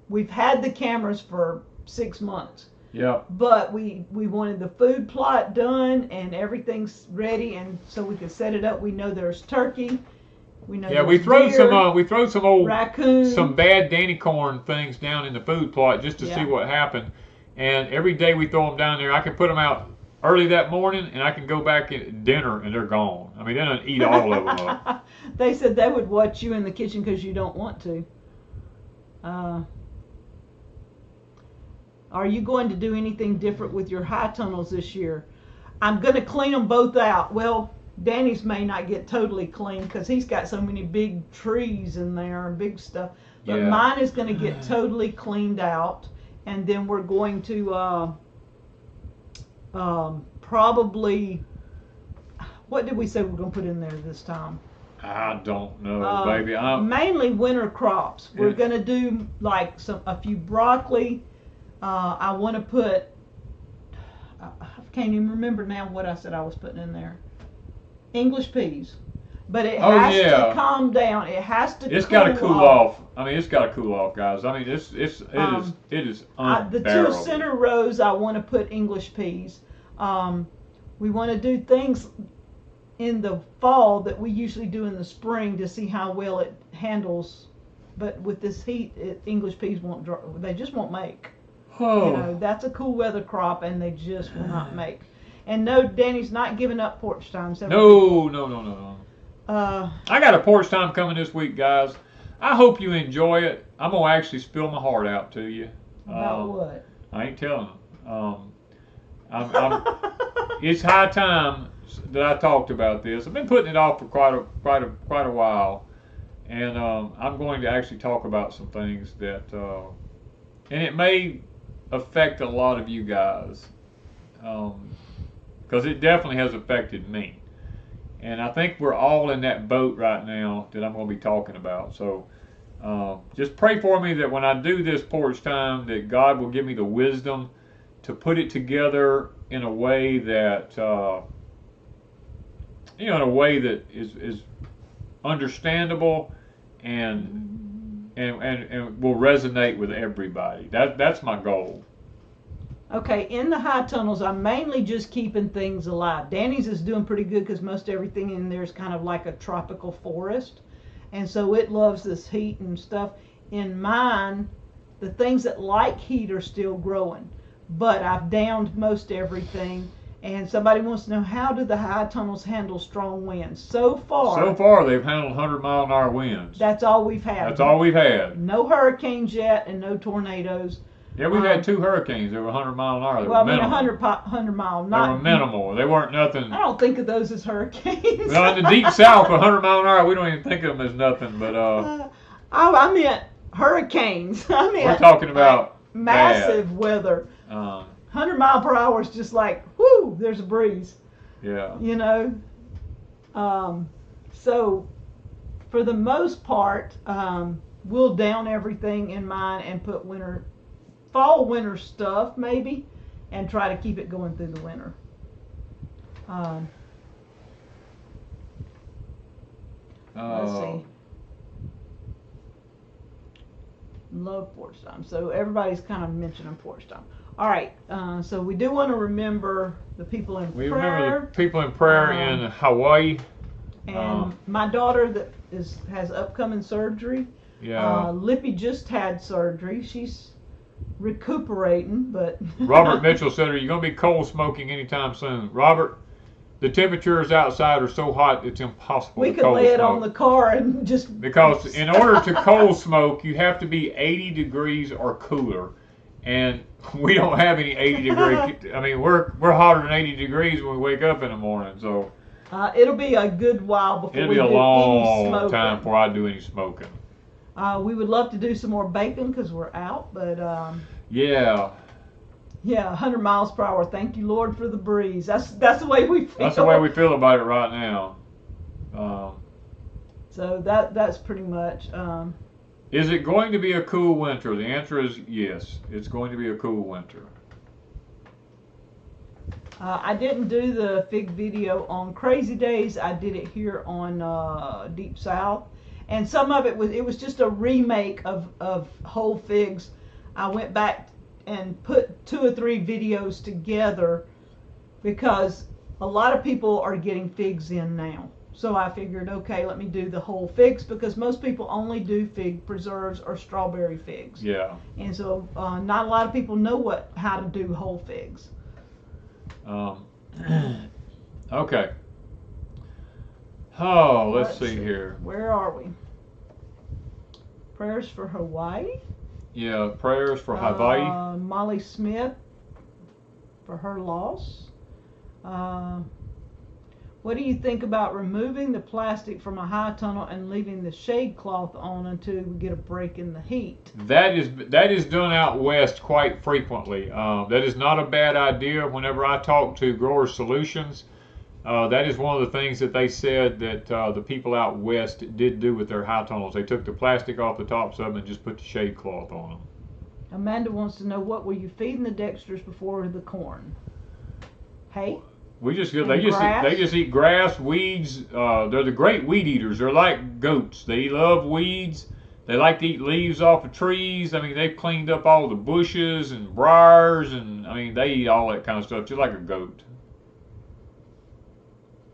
We've had the cameras for 6 months. Yeah. But we wanted the food plot done and everything's ready, and so we could set it up. We know there's turkey. We know we throw some old raccoon, some bad Danny corn things down in the food plot just to see what happened. And every day we throw them down there. I can put them out early that morning, and I can go back at dinner, and they're gone. I mean, they don't eat all of them up. They said they would watch you in the kitchen because you don't want to. Are you going to do anything different with your high tunnels this year? I'm going to clean them both out. Well, Danny's may not get totally clean because he's got so many big trees in there and big stuff. But mine is going to get totally cleaned out. And then we're going to probably, what did we say we're going to put in there this time? I don't know, baby. Mainly winter crops. We're going to do like a few broccoli. I want to put, I can't even remember now what I said I was putting in there. English peas. But it has to calm down. It has to It's got to cool off. I mean, it's got to cool off, guys. I mean, it is unbearable. The 2 center rows, I want to put English peas. We want to do things in the fall that we usually do in the spring to see how well it handles. But with this heat, English peas won't dry. They just won't make. Oh. That's a cool weather crop, and they just will not make. And no, Danny's not giving up porch time. No. I got a porch time coming this week, guys. I hope you enjoy it. I'm going to actually spill my heart out to you. About what? I ain't telling them. It's high time that I talked about this. I've been putting it off for quite a while, and I'm going to actually talk about some things that and it may affect a lot of you guys, because it definitely has affected me. And I think we're all in that boat right now that I'm going to be talking about. So just pray for me that when I do this porch time, that God will give me the wisdom to put it together in a way that, in a way that is understandable and will resonate with everybody. That's my goal. Okay, in the high tunnels, I'm mainly just keeping things alive. Danny's is doing pretty good because most everything in there is kind of like a tropical forest. And so it loves this heat and stuff. In mine, the things that like heat are still growing. But I've downed most everything. And somebody wants to know, how do the high tunnels handle strong winds? So far they've handled 100-mile-an-hour winds. That's all we've had. That's all we've had. No hurricanes yet and no tornadoes. Yeah, we've had 2 hurricanes that were 100 mile an hour. They well, were I mean, minimal. 100 mile. They were minimal. They weren't nothing. I don't think of those as hurricanes. Well, in the deep south, 100 mile an hour, we don't even think of them as nothing. But I meant hurricanes. I meant we're talking about massive weather. 100 mile per hour is just like, whoo, there's a breeze. Yeah. You know. So, for the most part, we'll down everything in mine and put fall winter stuff maybe, and try to keep it going through the winter. Let's see. Love porch time. So everybody's kind of mentioning porch time. All right. So we do want to remember the people in prayer. We remember the people in prayer in Hawaii. And my daughter that has upcoming surgery. Yeah. Lippy just had surgery. She's recuperating, but Robert Mitchell said, "Are you going to be coal smoking anytime soon?" Robert, the temperatures outside are so hot it's impossible we to could coal lay it smoke. on the car and just Because in order to coal smoke, you have to be 80 degrees or cooler, and we don't have any 80 degree. I mean, we're hotter than 80 degrees when we wake up in the morning, so it'll be a good while before it'll we be a do any long smoking. time before I do any smoking. We would love to do some more baking because we're out, but yeah, 100 miles per hour. Thank you, Lord, for the breeze. That's the way we feel. that's the way we feel about it right now. So that's pretty much. Is it going to be a cool winter? The answer is yes. It's going to be a cool winter. I didn't do the fig video on Crazy Days. I did it here on Deep South. And some of it was just a remake of whole figs. I went back and put 2 or 3 videos together because a lot of people are getting figs in now. So I figured, okay, let me do the whole figs because most people only do fig preserves or strawberry figs. Yeah. And so not a lot of people know how to do whole figs. Okay. Oh, let's see here. Where are we? Prayers for Hawaii? Yeah, prayers for Hawaii. Molly Smith for her loss. What do you think about removing the plastic from a high tunnel and leaving the shade cloth on until we get a break in the heat? That is done out west quite frequently. That is not a bad idea. Whenever I talk to Grower Solutions, that is one of the things that they said that the people out west did do with their high tunnels. They took the plastic off the tops of them and just put the shade cloth on them. Amanda wants to know, what were you feeding the Dexters before the corn? Hay? They just eat grass, weeds. They're the great weed eaters. They're like goats. They love weeds. They like to eat leaves off of trees. I mean, they've cleaned up all the bushes and briars, and I mean, they eat all that kind of stuff, just like a goat.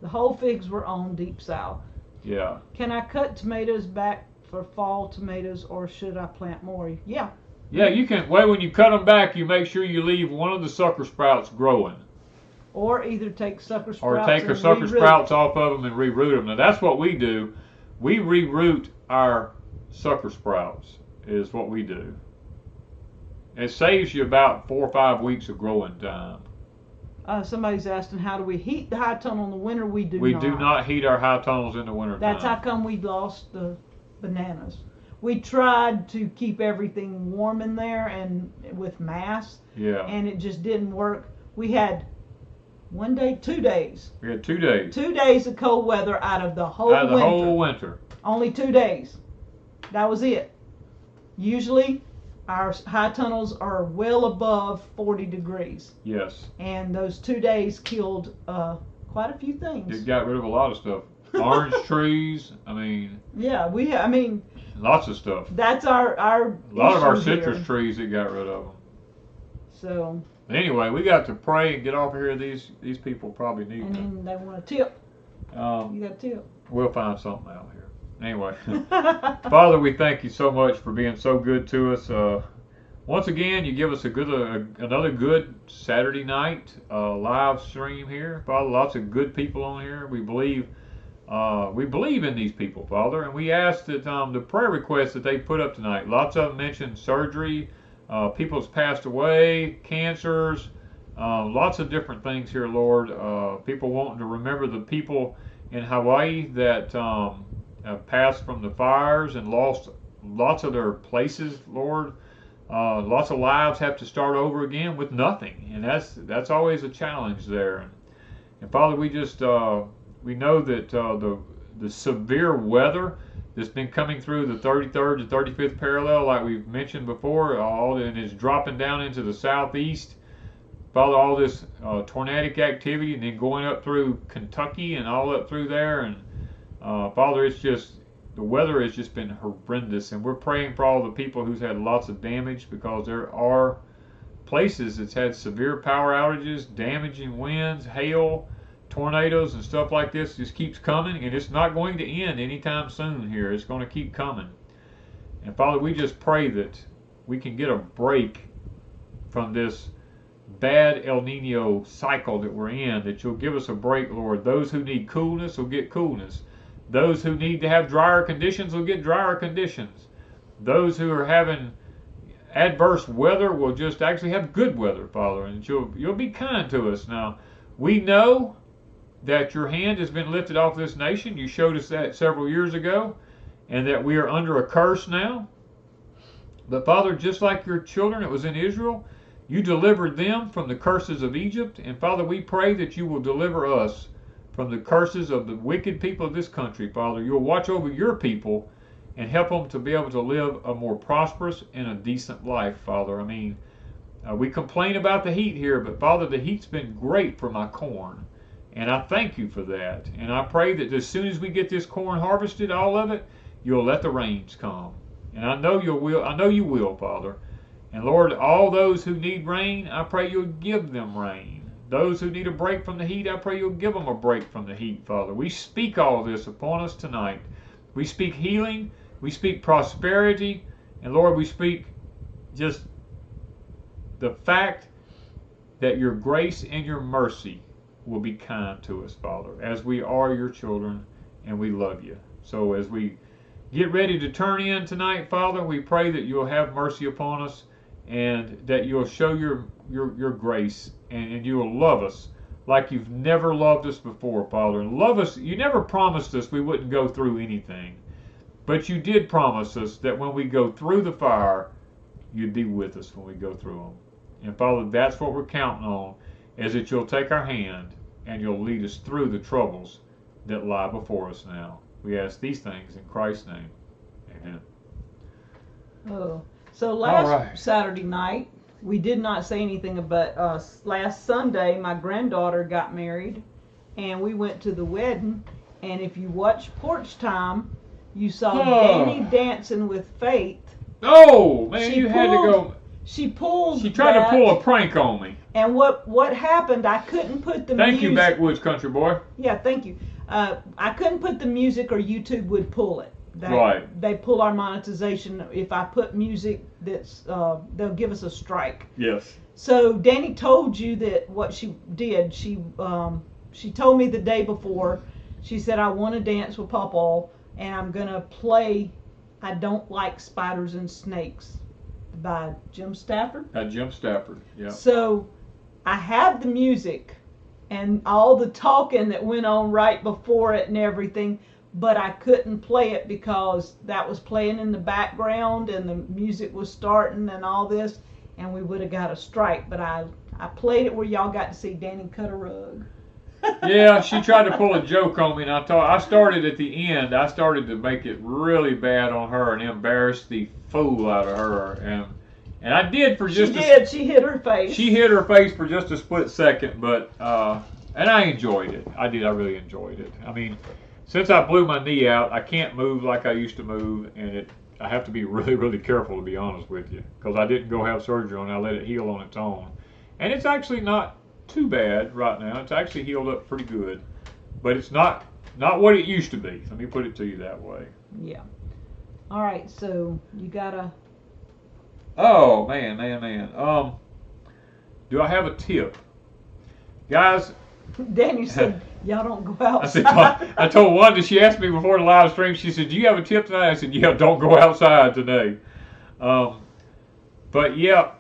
The whole figs were on Deep South. Yeah. Can I cut tomatoes back for fall tomatoes, or should I plant more? Yeah. Yeah, you can. Well, when you cut them back, you make sure you leave one of the sucker sprouts growing. Or either take sucker sprouts or take the sucker sprouts off of them and reroot them. Now that's what we do. We reroot our sucker sprouts is what we do. It saves you about 4 or 5 weeks of growing time. Somebody's asking, how do we heat the high tunnel in the winter? We do not. We do not heat our high tunnels in the winter That's time. how come we lost the bananas. we tried to keep everything warm in there and with masks. Yeah. And it just didn't work. We had 1 day, 2 days. We had 2 days. 2 days of cold weather out of the whole winter. Out of the whole winter. Only 2 days. That was it. Usually, our high tunnels are well above 40 degrees. Yes. And those 2 days killed quite a few things. It got rid of a lot of stuff. Orange trees. I mean. Yeah, lots of stuff. That's our a lot of our issue citrus here. trees, it got rid of them. So. Anyway, we got to pray and get off of here. These people probably need. And then they want a tip. You got a tip. We'll find something out here. Anyway, Father, we thank you so much for being so good to us. Once again, you give us another good Saturday night live stream here, Father. Lots of good people on here. We believe in these people, Father, and we ask that the prayer requests that they put up tonight. Lots of them mentioned surgery, people's passed away, cancers, lots of different things here, Lord. People wanting to remember the people in Hawaii that passed from the fires and lost lots of their places, Lord. Lots of lives have to start over again with nothing, and that's always a challenge there. And Father, we just we know that the severe weather that's been coming through the 33rd to 35th parallel, like we've mentioned before, and is dropping down into the southeast. Father, all this tornadic activity, and then going up through Kentucky and all up through there, and Father, it's just the weather has just been horrendous, and we're praying for all the people who's had lots of damage, because there are places that's had severe power outages, damaging winds, hail, tornadoes, and stuff like this. Just keeps coming, and it's not going to end anytime soon here. It's going to keep coming. And Father, we just pray that we can get a break from this bad El Nino cycle that we're in, that you'll give us a break, Lord. Those who need coolness will get coolness. Those who need to have drier conditions will get drier conditions. Those who are having adverse weather will just actually have good weather, Father, and you'll be kind to us. Now, we know that your hand has been lifted off this nation. You showed us that several years ago, and that we are under a curse now. But Father, just like your children, it was in Israel, you delivered them from the curses of Egypt, and Father, we pray that you will deliver us from the curses of the wicked people of this country, Father. You'll watch over your people and help them to be able to live a more prosperous and a decent life, Father. I mean, we complain about the heat here, but Father, the heat's been great for my corn, and I thank you for that. And I pray that as soon as we get this corn harvested, all of it, you'll let the rains come. And I know you will. I know you will, Father. And Lord, all those who need rain, I pray you'll give them rain. Those who need a break from the heat, I pray you'll give them a break from the heat, Father. We speak all this upon us tonight. We speak healing. We speak prosperity. And Lord, we speak just the fact that your grace and your mercy will be kind to us, Father, as we are your children and we love you. So as we get ready to turn in tonight, Father, we pray that you'll have mercy upon us, and that you'll show your grace, and you will love us like you've never loved us before, Father. And love us. You never promised us we wouldn't go through anything, but you did promise us that when we go through the fire, you'd be with us when we go through them. And Father, that's what we're counting on, is that you'll take our hand and you'll lead us through the troubles that lie before us now. We ask these things in Christ's name. Amen. Oh. So last Saturday night, we did not say anything about last Sunday, my granddaughter got married, and we went to the wedding, and if you watch Porch Time, you saw Danny dancing with Faith. Oh, man, you had to go. She tried to pull a prank on me. And what happened, I couldn't put the music. Thank you, Backwoods Country Boy. Yeah, thank you. I couldn't put the music, or YouTube would pull it. They pull our monetization if I put music that's they'll give us a strike. Yes. So Danny told you that what she did. She told me the day before. She said, I want to dance with Pawpaw, and I'm gonna play I Don't Like Spiders and Snakes by Jim Stafford. Jim Stafford, yeah. So I have the music and all the talking that went on right before it and everything, but I couldn't play it because that was playing in the background and the music was starting and all this, and we would have got a strike. But I played it where y'all got to see Danny cut a rug. Yeah, she tried to pull a joke on me, and I started at the end. I started to make it really bad on her and embarrass the fool out of her, and I did for just. She hit her face. She hit her face for just a split second, but and I enjoyed it. I did. I really enjoyed it. I mean, since I blew my knee out, I can't move like I used to move, and I have to be really, really careful, to be honest with you, because I didn't go have surgery on it. I let it heal on its own, and it's actually not too bad right now. It's actually healed up pretty good, but it's not what it used to be. Let me put it to you that way. Yeah. All right. So you gotta. Oh man. Do I have a tip, guys? Danny said, "Y'all don't go outside." I told Wanda. She asked me before the live stream. She said, "Do you have a tip tonight?" I said, "Yeah, don't go outside today." But yeah,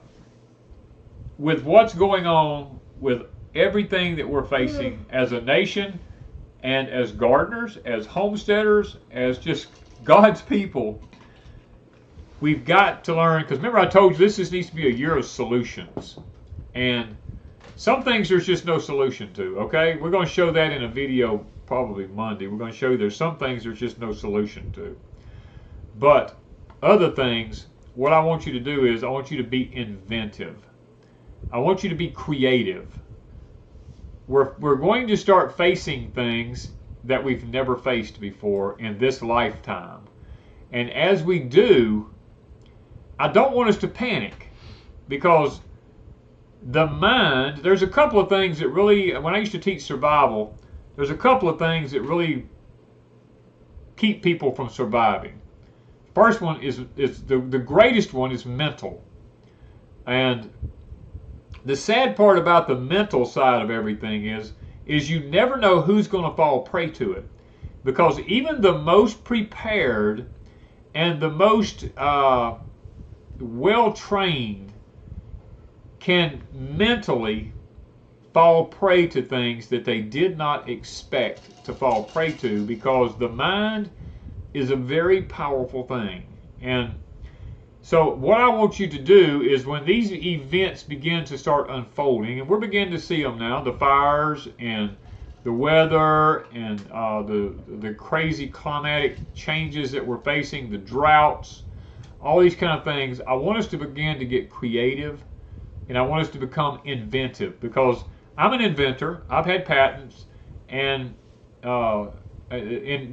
with what's going on, with everything that we're facing as a nation, and as gardeners, as homesteaders, as just God's people, we've got to learn. Because remember, I told you this needs to be a year of solutions, and some things there's just no solution to, okay? We're going to show that in a video probably Monday. We're going to show you there's some things there's just no solution to. But other things, what I want you to do is I want you to be inventive. I want you to be creative. We're going to start facing things that we've never faced before in this lifetime. And as we do, I don't want us to panic, because the mind, there's a couple of things that really, when I used to teach survival, there's a couple of things that really keep people from surviving. First one is the greatest one is mental. And the sad part about the mental side of everything is you never know who's going to fall prey to it. Because even the most prepared and the most well-trained can mentally fall prey to things that they did not expect to fall prey to, because the mind is a very powerful thing. And so what I want you to do is, when these events begin to start unfolding, and we're beginning to see them now, the fires and the weather and the crazy climatic changes that we're facing, the droughts, all these kind of things, I want us to begin to get creative. And I want us to become inventive, because I'm an inventor. I've had patents, and the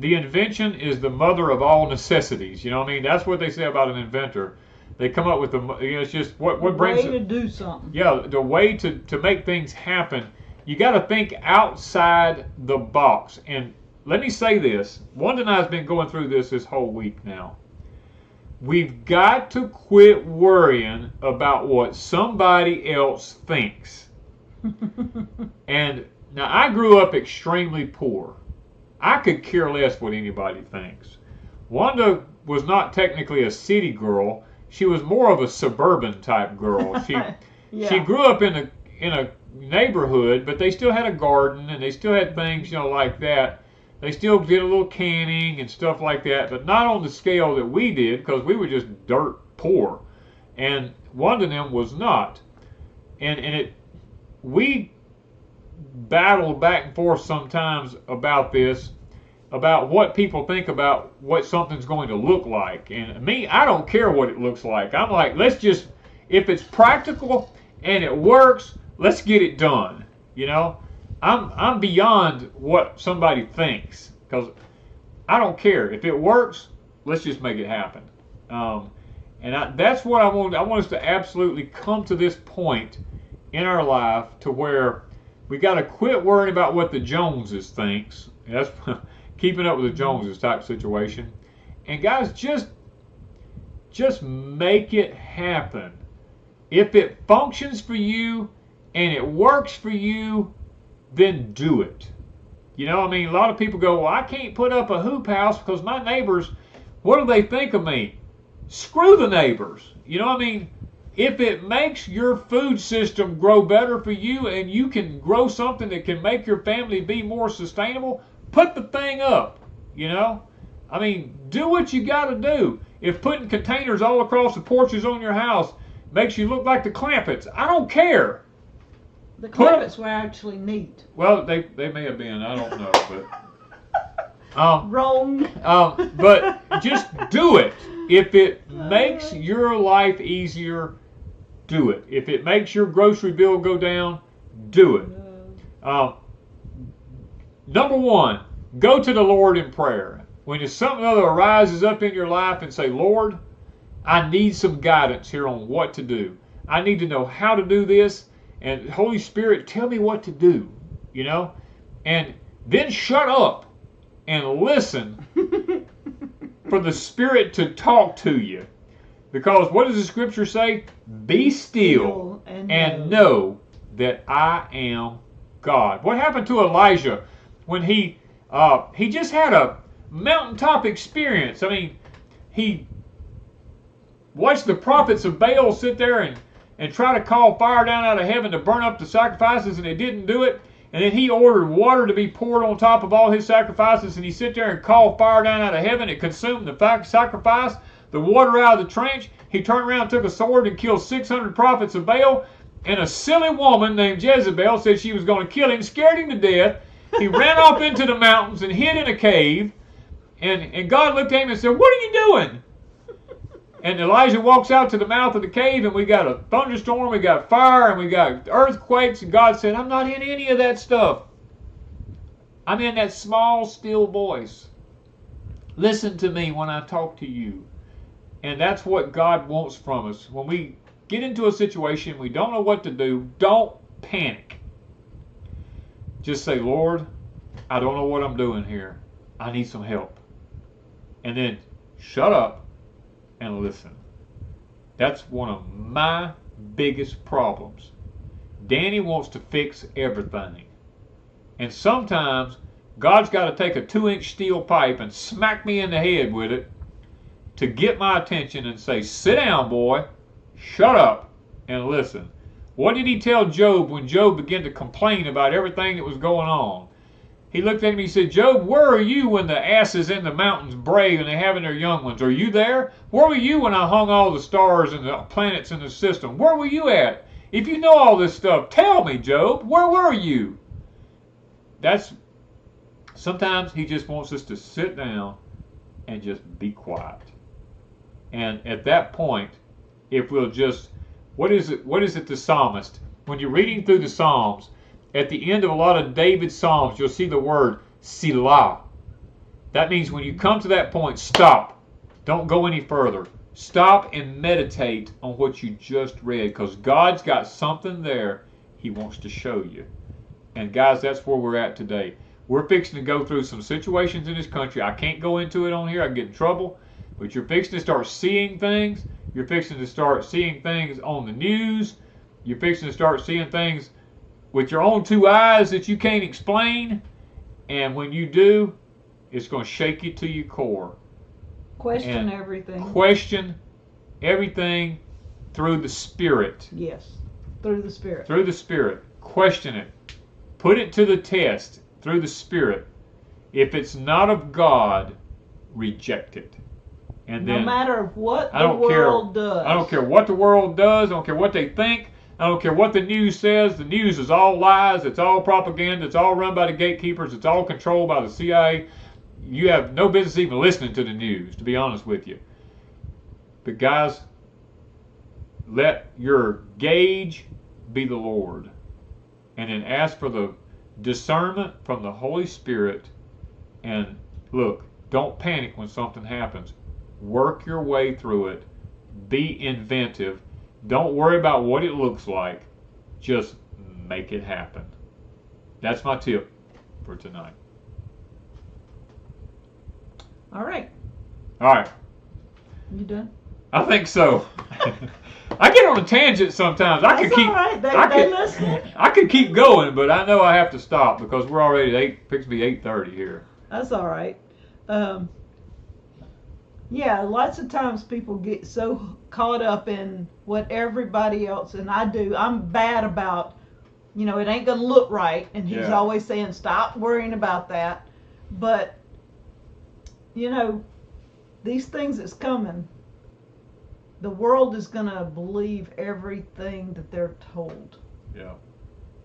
invention is the mother of all necessities. You know what I mean? That's what they say about an inventor. They come up with it's just what brings the way to do something. Yeah, the way to make things happen. You got to think outside the box. And let me say this: Wanda and I have been going through this whole week now. We've got to quit worrying about what somebody else thinks. And now, I grew up extremely poor. I could care less what anybody thinks. Wanda was not technically a city girl. She was more of a suburban type girl. She grew up in a neighborhood, but they still had a garden, and they still had things, like that. They still did a little canning and stuff like that, but not on the scale that we did, because we were just dirt poor. And Wanda and them was not. And we battled back and forth sometimes about this, about what people think about what something's going to look like. And me, I don't care what it looks like. I'm like, let's just, if it's practical and it works, let's get it done, I'm beyond what somebody thinks, because I don't care. If it works, let's just make it happen. That's what I want. I want us to absolutely come to this point in our life to where we got to quit worrying about what the Joneses thinks. That's keeping up with the Joneses type situation. And guys, just make it happen. If it functions for you and it works for you, then do it. A lot of people go, well, I can't put up a hoop house because my neighbors, what do they think of me? Screw the neighbors. If it makes your food system grow better for you, and you can grow something that can make your family be more sustainable, put the thing up. you know? I mean, do what you got to do. If putting containers all across the porches on your house makes you look like the Clampetts, I don't care. The Clampetts were actually neat. Well, they may have been. I don't know, but wrong. But just do it. If it makes your life easier, do it. If it makes your grocery bill go down, do it. Number one, go to the Lord in prayer. When something or other arises up in your life and say, Lord, I need some guidance here on what to do. I need to know how to do this. And Holy Spirit, tell me what to do, you know? And then shut up and listen for the Spirit to talk to you. Because what does the Scripture say? Be still and know that I am God. What happened to Elijah when he just had a mountaintop experience? I mean, he watched the prophets of Baal sit there and try to call fire down out of heaven to burn up the sacrifices, and they didn't do it. And then he ordered water to be poured on top of all his sacrifices, and he sit there and called fire down out of heaven. It consumed the sacrifice, the water out of the trench. He turned around, took a sword, and killed 600 prophets of Baal. And a silly woman named Jezebel said she was going to kill him, scared him to death. He ran off into the mountains and hid in a cave. And God looked at him and said, what are you doing? And Elijah walks out to the mouth of the cave, and we got a thunderstorm, we got fire, and we got earthquakes. And God said, I'm not in any of that stuff. I'm in that small, still voice. Listen to me when I talk to you. And that's what God wants from us. When we get into a situation, we don't know what to do, don't panic. Just say, Lord, I don't know what I'm doing here. I need some help. And then shut up and listen. That's one of my biggest problems. Danny wants to fix everything. And sometimes God's got to take a 2-inch steel pipe and smack me in the head with it to get my attention and say, sit down, boy, shut up, and listen. What did he tell Job when Job began to complain about everything that was going on? He looked at him and he said, Job, where are you when the asses in the mountains bray and they're having their young ones? Are you there? Where were you when I hung all the stars and the planets in the system? Where were you at? If you know all this stuff, tell me, Job, where were you? Sometimes he just wants us to sit down and just be quiet. And at that point, if we'll just, what is it the psalmist, when you're reading through the Psalms, at the end of a lot of David's Psalms, you'll see the word Selah. That means when you come to that point, stop. Don't go any further. Stop and meditate on what you just read, because God's got something there He wants to show you. And guys, that's where we're at today. We're fixing to go through some situations in this country. I can't go into it on here. I get in trouble. But you're fixing to start seeing things. You're fixing to start seeing things on the news. You're fixing to start seeing things with your own 2 eyes that you can't explain. And when you do, it's going to shake you to your core. Question everything. Question everything through the Spirit. Yes, through the Spirit. Through the Spirit. Question it. Put it to the test through the Spirit. If it's not of God, reject it. And then, no matter what the world does. I don't care what the world does. I don't care what they think. I don't care what the news says. The news is all lies. It's all propaganda. It's all run by the gatekeepers. It's all controlled by the CIA. You have no business even listening to the news, to be honest with you. But guys, let your gauge be the Lord. And then ask for the discernment from the Holy Spirit. And look, don't panic when something happens. Work your way through it. Be inventive. Don't worry about what it looks like. Just make it happen. That's my tip for tonight. All right. All right. You done? I think so. I get on a tangent sometimes. That's all right. They listen. I could keep going, but I know I have to stop because we're already at fixing to be 8:30 here. That's all right. Yeah, lots of times people get so caught up in what everybody else, and I do. I'm bad about, it ain't going to look right, and he's always saying, stop worrying about that. But you know, these things that's coming, the world is going to believe everything that they're told. Yeah.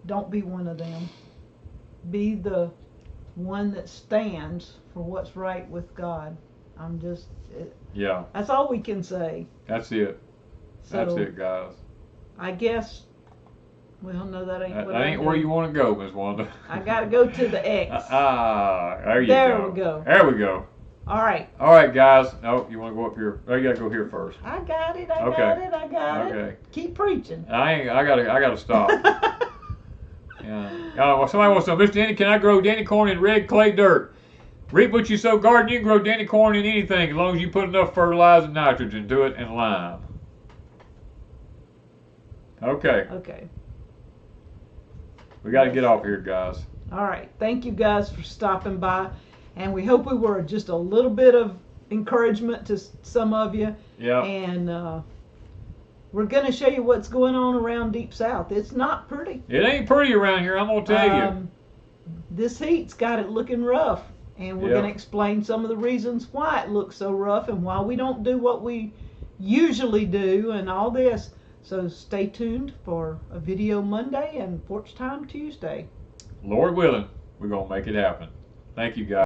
Don't be one of them. Be the one that stands for what's right with God. Yeah. That's all we can say. That's it. That's So, it, guys. I guess, well, no, that ain't what That I ain't do. where you want to go, Miss Wanda. I got to go to the X. There you There go. we go. There we go. All right. All right, guys. No, you want to go up here? Oh, you got to go here first. I got it. I Okay. got it. Okay. Keep preaching. I gotta stop. Yeah. Well, somebody wants to know, Mr. Danny, can I grow Danny corn in red clay dirt? Reap what you sow garden, you can grow Danny corn in anything as long as you put enough fertilizer and nitrogen to it and lime. Okay. Okay. We got to get off here, guys. All right. Thank you guys for stopping by. And we hope we were just a little bit of encouragement to some of you. Yeah. And we're going to show you what's going on around Deep South. It's not pretty. It ain't pretty around here, I'm going to tell you. This heat's got it looking rough. And we're Yeah. going to explain some of the reasons why it looks so rough and why we don't do what we usually do and all this. So stay tuned for a video Monday and Porch Time Tuesday. Lord willing, we're going to make it happen. Thank you, guys.